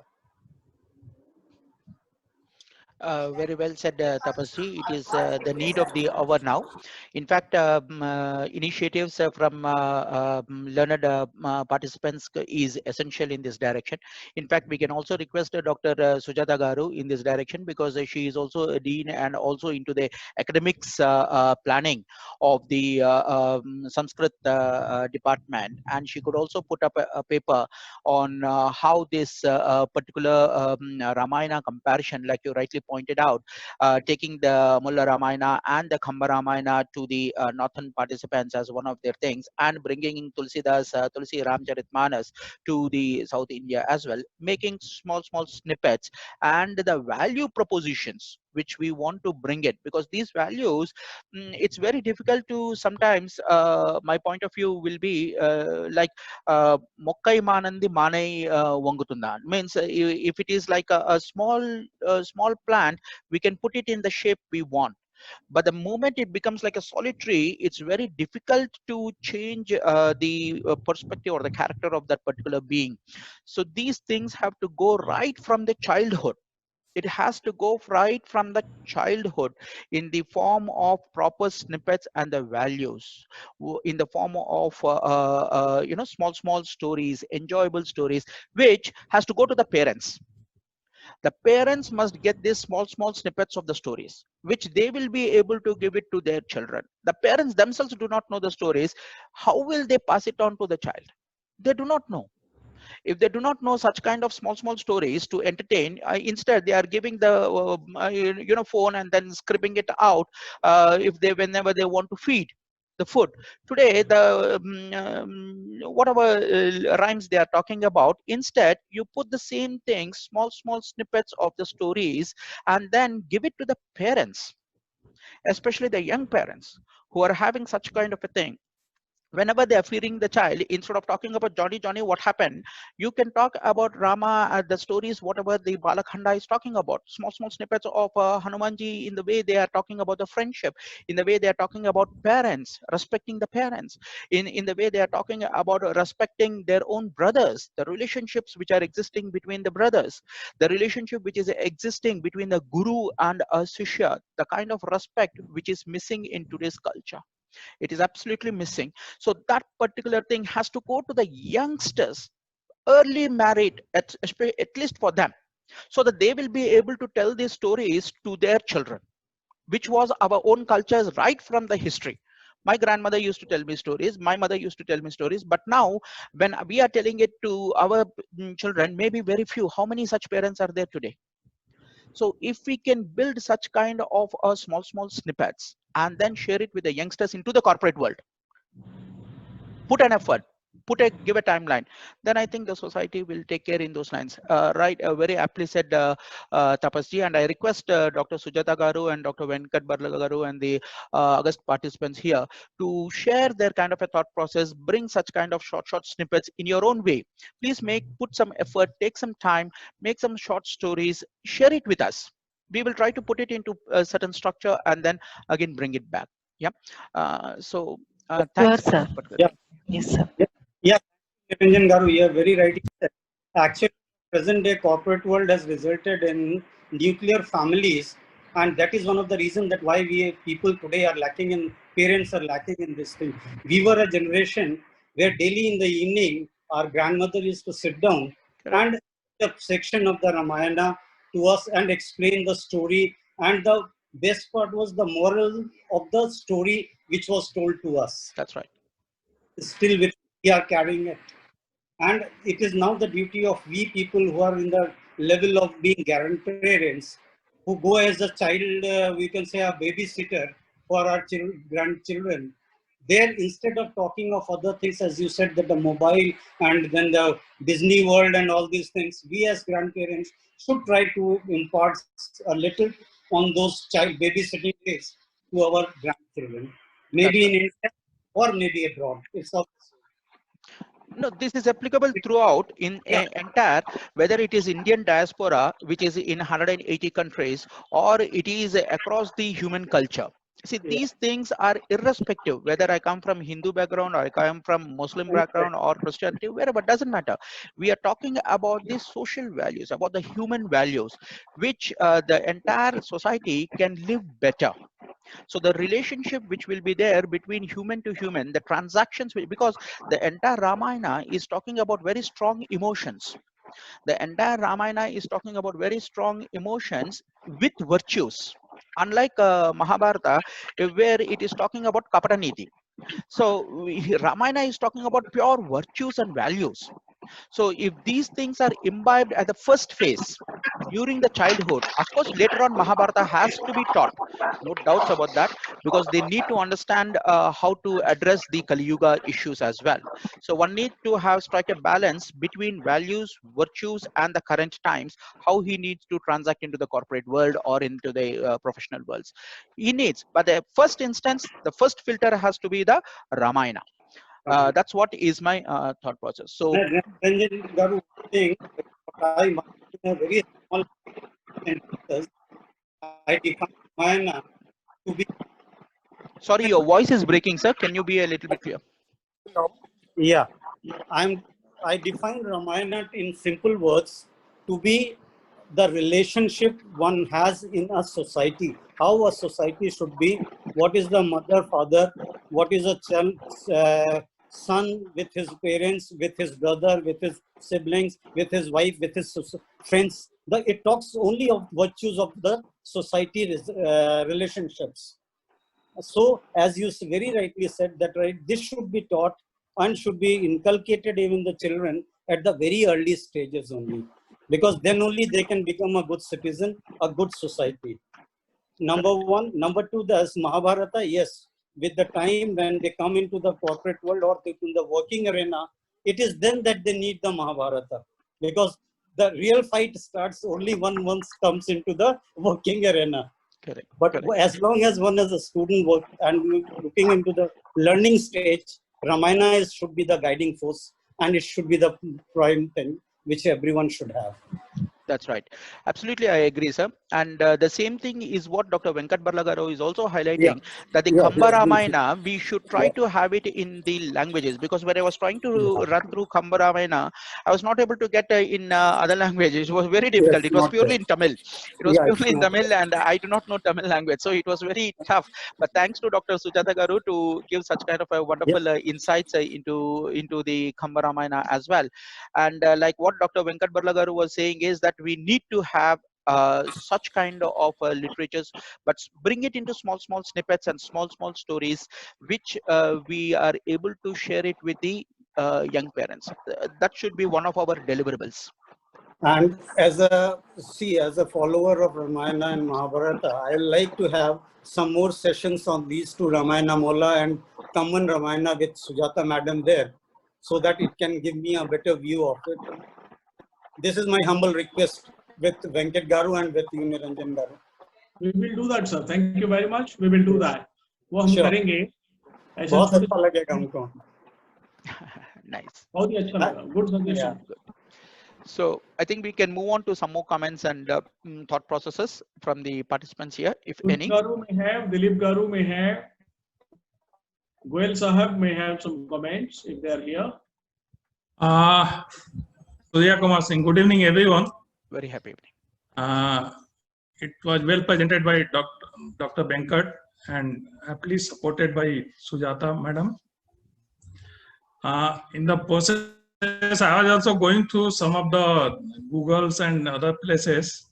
Very well said, Tapasri. It is the need of the hour now. In fact, initiatives from learned participants is essential in this direction. In fact, we can also request Dr. Sujatha Garu in this direction, because she is also a dean and also into the academics planning of the Samskrt department, and she could also put up a paper on how this particular Ramayana comparison, like you rightly pointed out, taking the Molla Ramayana and the Kamba Ramayana to the northern participants as one of their things, and bringing in Tulsi Ramcharitmanas to the South India as well, making small snippets and the value propositions which we want to bring it, because these values, it's very difficult to sometimes, my point of view will be like మొక్కై మానంది మానై వంగుతుందా, means if it is like a small plant, we can put it in the shape we want, but the moment it becomes like a solid tree, it's very difficult to change the perspective or the character of that particular being. So these things have to go right from the childhood. It has to go right from the childhood in the form of proper snippets and the values, in the form of small stories, enjoyable stories, which has to go to the parents. The parents must get these small snippets of the stories, which they will be able to give it to their children. The parents themselves do not know the stories. How will they pass it on to the child? They do not know. If they do not know such kind of small stories to entertain, instead they are giving the phone and then scribbling it out, if they whenever they want to feed the food. Today the whatever rhymes they are talking about, instead you put the same thing, small snippets of the stories, and then give it to the parents, especially the young parents who are having such kind of a thing. Whenever they are feeding the child, instead of talking about Johnny, what happened, you can talk about Rama, the stories, whatever the Balakhanda is talking about, small snippets of Hanumanji, in the way they are talking about the friendship, in the way they are talking about parents, respecting the parents, in the way they are talking about respecting their own brothers, the relationships which are existing between the brothers, the relationship which is existing between the guru and a shishya, the kind of respect which is missing in today's culture. It is absolutely missing. So that particular thing has to go to the youngsters, early married, at least for them, so that they will be able to tell these stories to their children, which was our own cultures right from the history. My grandmother used to tell me stories, my mother used to tell me stories, but now when we are telling it to our children, maybe very few. How many such parents are there today? So if we can build such kind of small snippets and then share it with the youngsters into the corporate world, put an effort, give a timeline, then I think the society will take care in those lines. Right, very aptly said, Tapasji, and I request Dr. Sujatha Garu and Dr. Venkat Barla Garu and the August participants here to share their kind of a thought process, bring such kind of short snippets in your own way. Please put some effort, take some time, make some short stories, share it with us. We will try to put it into a certain structure and then again bring it back. Yeah. So Sure, thanks for sir. that particular Yeah, thing. Yes, sir. yeah. Niranjan Garu, you are very right. Actually, present day corporate world has resulted in nuclear families, and that is one of the reasons that why we people today are lacking in, parents are lacking in this thing. We were a generation where daily in the evening our grandmother used to sit down Correct. and the section of the Ramayana to us and explain the story, and the best part was the moral of the story which was told to us. That's right. Still with we are carrying it, and it is now the duty of we people who are in the level of being grandparents, who go as a child, we can say a babysitter for our grandchildren. There, instead of talking of other things, as you said, that the mobile and then the Disney World and all these things, we as grandparents should try to impart a little on those child babysitting days to our grandchildren. That's Maybe in right. India or maybe abroad. It's also, No, this is applicable throughout in yeah, entire, whether it is Indian diaspora, which is in 180 countries, or it is across the human culture. See, yeah. these things are irrespective, whether I come from Hindu background or I come from Muslim background or Christianity, wherever, doesn't matter. We are talking about the social values, about the human values, which the entire society can live better. So the relationship which will be there between human to human, the transactions, because the entire Ramayana is talking about very strong emotions. The entire Ramayana is talking about very strong emotions with virtues. Unlike Mahabharata, where it is talking about Kapataniti. So Ramayana is talking about pure virtues and values. So if these things are imbibed at the first phase during the childhood, of course, later on Mahabharata has to be taught. No doubts about that, because they need to understand how to address the Kali Yuga issues as well. So one need to have strike a balance between values, virtues, and the current times. How he needs to transact into the corporate world or into the professional worlds. He needs, but the first instance, the first filter has to be the Ramayana. That's what is my thought process. So Ranjan Garu saying what I might in a very small sentences, I define Ramayana to be. sorry, your voice is breaking, sir. Can you be a little bit clear? Yeah, I'm. I define Ramayana in simple words to be the relationship one has in a society. How a society should be. What is the mother, father? What is a child, son with his parents, with his brother, with his siblings, with his wife, with his friends. It talks only of virtues of the society relationships. So, as you very rightly said, that right, this should be taught and should be inculcated even the children at the very early stages only, because then only they can become a good citizen, a good society. Number Correct. one. Number two, there's Mahabharata. Yes, with the time when they come into the corporate world or in the working arena, it is then that they need the Mahabharata, because the real fight starts only when one comes into the working arena. Correct. But Correct. as long as one is a student work and looking into the learning stage, Ramayana should be the guiding force, and it should be the prime thing which everyone should have. That's right. Absolutely, I agree, sir. And the same thing is what Dr. Venkat Barlagaru is also Yeah, highlighting, that the yeah, Kamba yes, briefly. Ramayana, we should try Yeah, to have it in the languages, because when I was trying to yeah. run through Kamba Ramayana, I was not able to get in other languages. It was very difficult. Yes, It was not purely there. in Tamil. It was Yeah, it's purely in not Tamil, and I do not know Tamil language. So it was very tough. But thanks to Dr. Sujatha Garu to give such kind of a there. wonderful insights into the Kamba Ramayana as well. And like what Dr. Venkat Barlagaru was saying is that we need to have such kind of literatures, but bring it into small snippets and small stories, which we are able to share it with the young parents. That should be one of our deliverables. And as a follower of Ramayana and Mahabharata, I like to have some more sessions on these two, Ramayana Molla and Common Ramayana with Sujatha Madam there, so that it can give me a better view of it. This is my humble request with Venkat Garu and with Niranjan Garu. We will do that, sir. Thank you very much. We will do Yes, that. वो हम sure. करेंगे ऐसे बहुत छोटे अच्छा लगेगा हमको. Nice. बहुत ही अच्छा लगा. Good Yeah. suggestion. So I think we can move on to some more comments and thought processes from the participants here, if Puneet any. Garu may have, Dilip Garu may have, Goel Sahab may have some comments if they are here. Surya Kumar Singh, good evening, everyone. Very happy evening. It was well presented by Dr. Venkat and happily supported by Sujatha Madam. In the process, I was also going through some of the Googles and other places,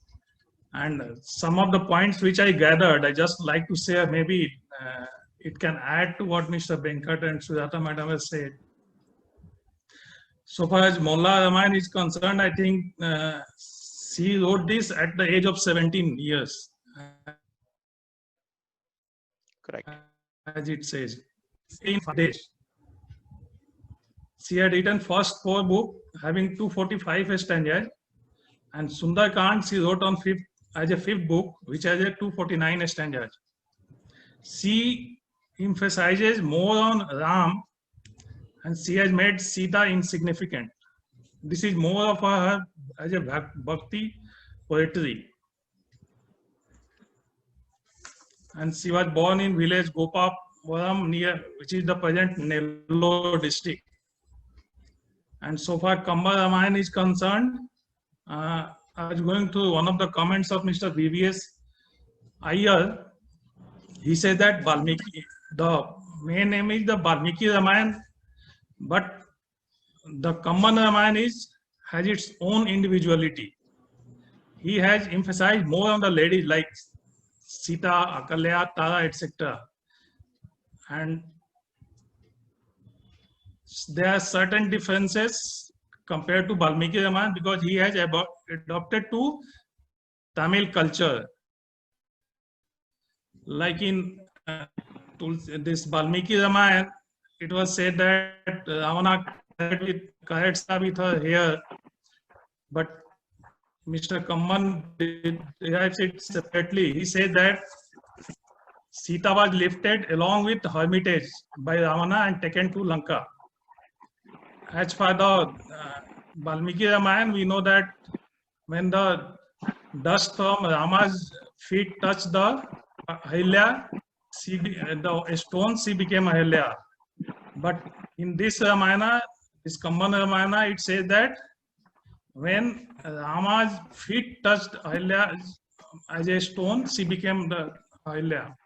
and some of the points which I gathered, I just like to say maybe it can add to what Mr. Venkat and Sujatha Madam has said. So far as Molla Ramayana is concerned, I think she wrote this at the age of 17 years, Correct. as it says. in 5 days. She had written first 4 books having 245 stanzas, and Sundarkand she wrote on as a 5th book, which has a 249 stanzas. She emphasizes more on Ram, and she has made Sita insignificant. This is more of her as a bhakti poetry. And she was born in village Gopapuram near, which is the present Nellore district. And so far Kamba Ramayana is concerned, I was going through one of the comments of Mr. VVS Iyer. He said that Valmiki, the main name is the Valmiki Ramayana, but the Kamban Ramayana has its own individuality. He has emphasized more on the ladies like Sita, Akalya, Tara, etc. And there are certain differences compared to Valmiki Ramayana because he has adopted to Tamil culture. Like in this Valmiki Ramayana, it was said that Ravana carrots with her hair, but Mr. Kamban derives it separately. He said that Sita was lifted along with Hermitage by Ravana and taken to Lanka. As for the Valmiki Ramayana, we know that when the dust from Rama's feet touched the Ahilya, the stone, she became Ahilya. But in this Ramayana, this Kamban Ramayana, it says that when Rama's feet touched Ahilya as a stone, she became the Ahilya.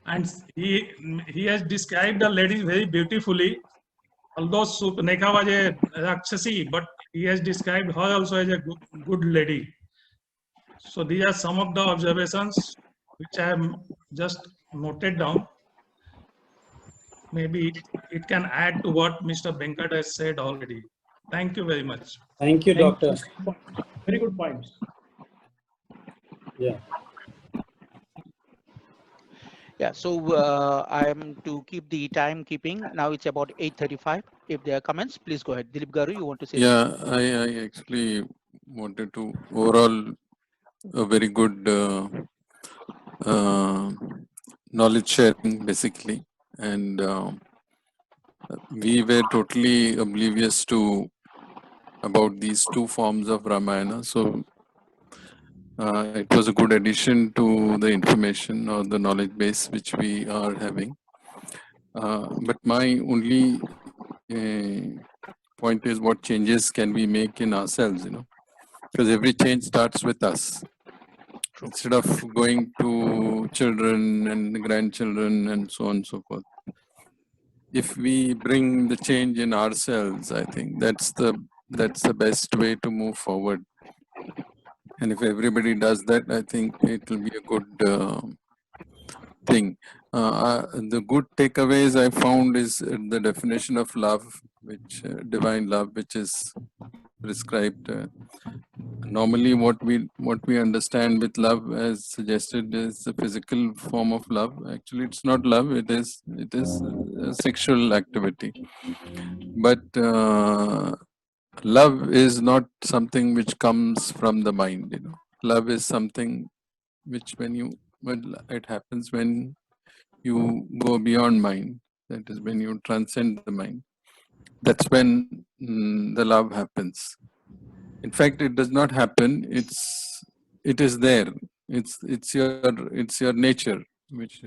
And he has described the lady very beautifully. Although Supneka was a Rakshasi, but he has described her also as a good lady. So these are some of the observations which I have just noted down. Maybe it can add to what Mr. Venkat has said already. Thank you very much. Thank you, Doctor. Very good points. Yeah. Yeah, so I'm to keep the time keeping. Now it's about 8:35. If there are comments, please go ahead. Dilip Garu, you want to say something? Yeah, I actually wanted to overall a very good knowledge sharing basically, and we were totally oblivious to about these 2 forms of Ramayana. So it was a good addition to the information or the knowledge base which we are having. But my only point is what changes can we make in ourselves, because every change starts with us. Instead of going to children and grandchildren and so on and so forth. If we bring the change in ourselves, I think that's the best way to move forward. And if everybody does that, I think it will be a good thing. The good takeaways I found is the definition of love, which divine love, which is prescribed. Normally, what we understand with love, as suggested, is the physical form of love. Actually, it's not love; it is a sexual activity. But love is not something which comes from the mind. Love is something which when it happens when you go beyond mind. That is when you transcend the mind. That's when the love happens. In fact, it does not happen. It is there. It's your nature, which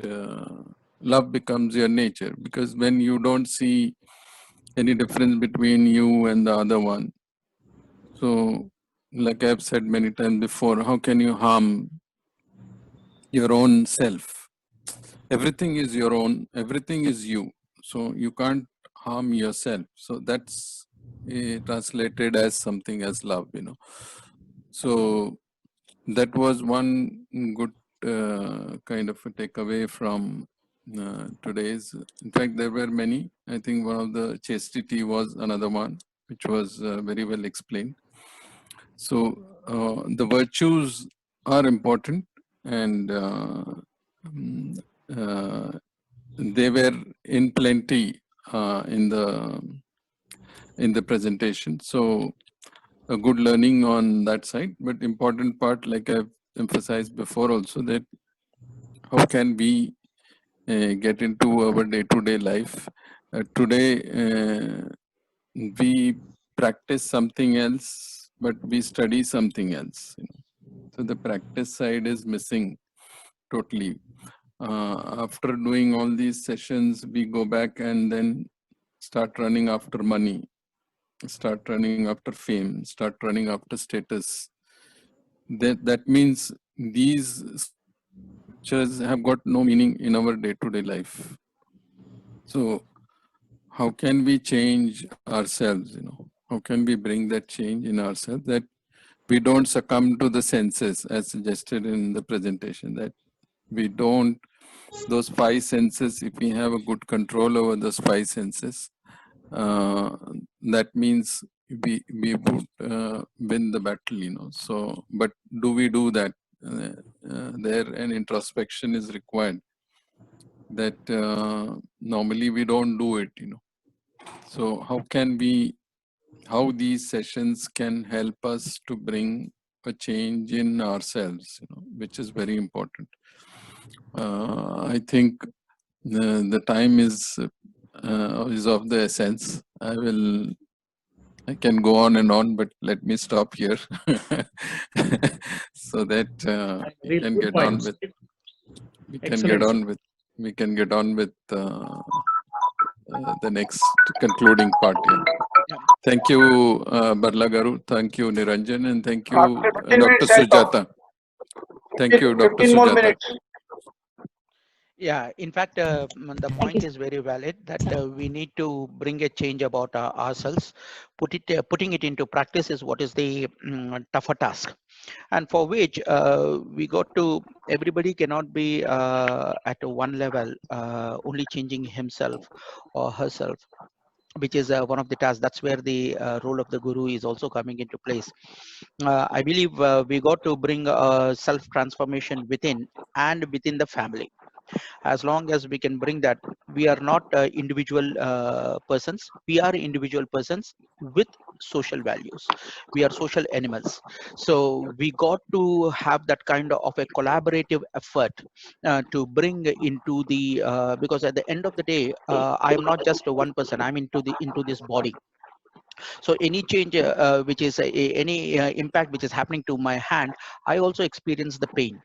love becomes your nature, because when you don't see any difference between you and the other one. So, like I've said many times before, how can you harm your own self? Everything is your own. Everything is you. So you can't harm yourself. So that's translated as something as love, So that was one good kind of a takeaway from today's. In fact, there were many. I think one of the chastity was another one, which was very well explained. So the virtues are important, and they were in plenty in the presentation. So a good learning on that side, but important part, like I've emphasized before also, that how can we get into our day-to-day life. Today, we practice something else, but we study something else. So the practice side is missing totally. After doing all these sessions, we go back and then start running after money, start running after fame, start running after status. That means these scriptures have got no meaning in our day-to-day life. So how can we change ourselves? How can we bring that change in ourselves, that we don't succumb to the senses as suggested in the presentation, that we don't, those five senses, if we have a good control over those five senses, that means we would win the battle, So, but do we do that? There an introspection is required, that normally we don't do it, So how these sessions can help us to bring a change in ourselves, which is very important. I think the time is of the essence. I can go on and on, but let me stop here so that we Really can good get on points. with Excellent. the next concluding part here. Yeah. Thank you, Barla Garu. Thank you, Niranjan, and thank you, 15 Dr. minutes I talk. Sujatha. Thank you, Dr. 15 more Sujatha. minutes. Yeah, in fact, the point is very valid, that we need to bring a change about ourselves. Putting it into practice is what is the tougher task, and for which we got to, everybody cannot be at one level, only changing himself or herself, which is one of the tasks. That's where the role of the guru is also coming into place. I believe we got to bring self transformation within and within the family. As long as we can bring that, we are not individual persons, we are individual persons with social values, we are social animals. So we got to have that kind of a collaborative effort to bring into the because at the end of the day, I am not just one person, I'm into this body. So any change which is any impact which is happening to my hand, I also experience the pain,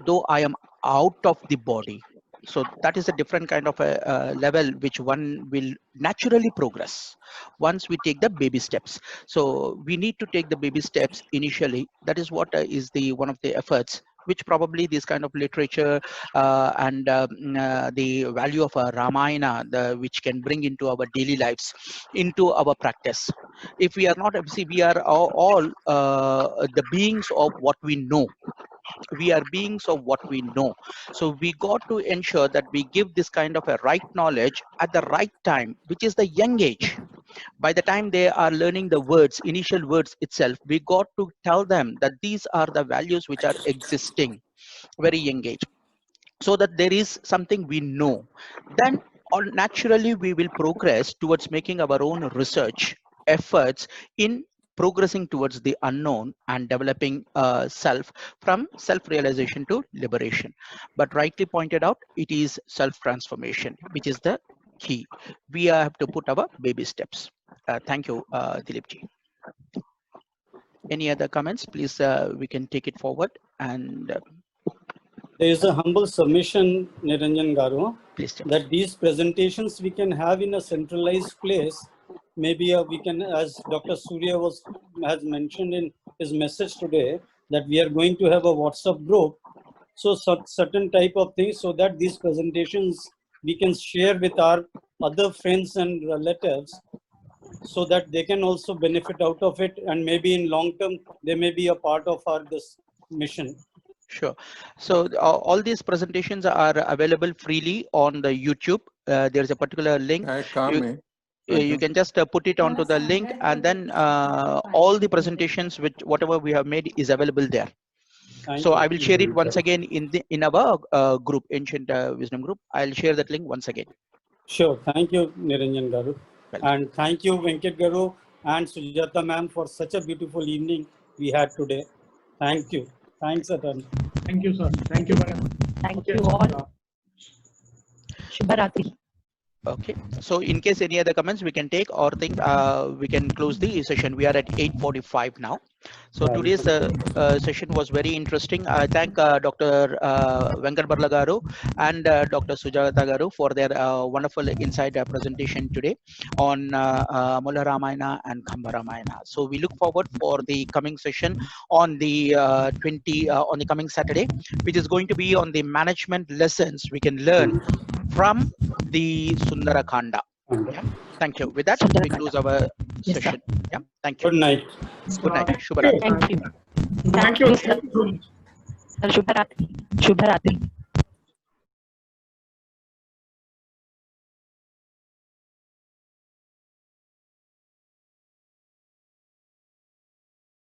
though I am out of the body. So that is a different kind of a level which one will naturally progress once we take the baby steps. So we need to take the baby steps initially. That is what is the one of the efforts which probably this kind of literature and the value of a Ramayana, which can bring into our daily lives, into our practice. If we are not, see, we are all the beings of what we know, we are beings of what we know. So we got to ensure that we give this kind of a right knowledge at the right time, which is the young age. By the time they are learning the words, initial words itself, we got to tell them that these are the values which are existing very young age, so that there is something we know. Then all naturally we will progress towards making our own research efforts in progressing towards the unknown and developing self, from self-realization to liberation. But rightly pointed out, it is self-transformation which is the key. We have to put our baby steps. Thank you, Dilipji. Any other comments? Please, we can take it forward, and There is a humble submission, Niranjan Garu, please tell. that these presentations we can have in a centralized place. Maybe we can, as Dr. Surya has mentioned in his message today, that we are going to have a WhatsApp group. So certain type of things, so that these presentations we can share with our other friends and relatives, so that they can also benefit out of it, and maybe in long term they may be a part of our this mission. Sure. So all these presentations are available freely on the YouTube. There's a particular link. You can just put it onto the link, and then all the presentations which whatever we have made is available there. So I will share it once again in our group, Ancient Wisdom group. I'll share that link once again. Sure. Thank you, Niranjan Garu. Welcome. And thank you, Venkat Garu and Sujatha ma'am, for such a beautiful evening we had today. Thank you. Thanks, Attorney. Thank you, sir. Thank you very much. Thank you all. Shubharatri. Okay, so in case any other comments we can take, or think we can close the session. We are at 8:45 now. So Right. today's session was very interesting. I thank Dr. Venkat Barla Garu and Dr. Sujatha Garu for their wonderful inside presentation today on Molla Ramayana and Kamba Ramayana. So we look forward for the coming session on the on the coming Saturday, which is going to be on the management lessons we can learn from the Sundara Kanda. Yeah. Thank you. With that, we close our session. Yeah. Thank you. Good night. Good night. Shubharatri. Thank you. Thank you. Sir. Shubharatri. Shubharatri.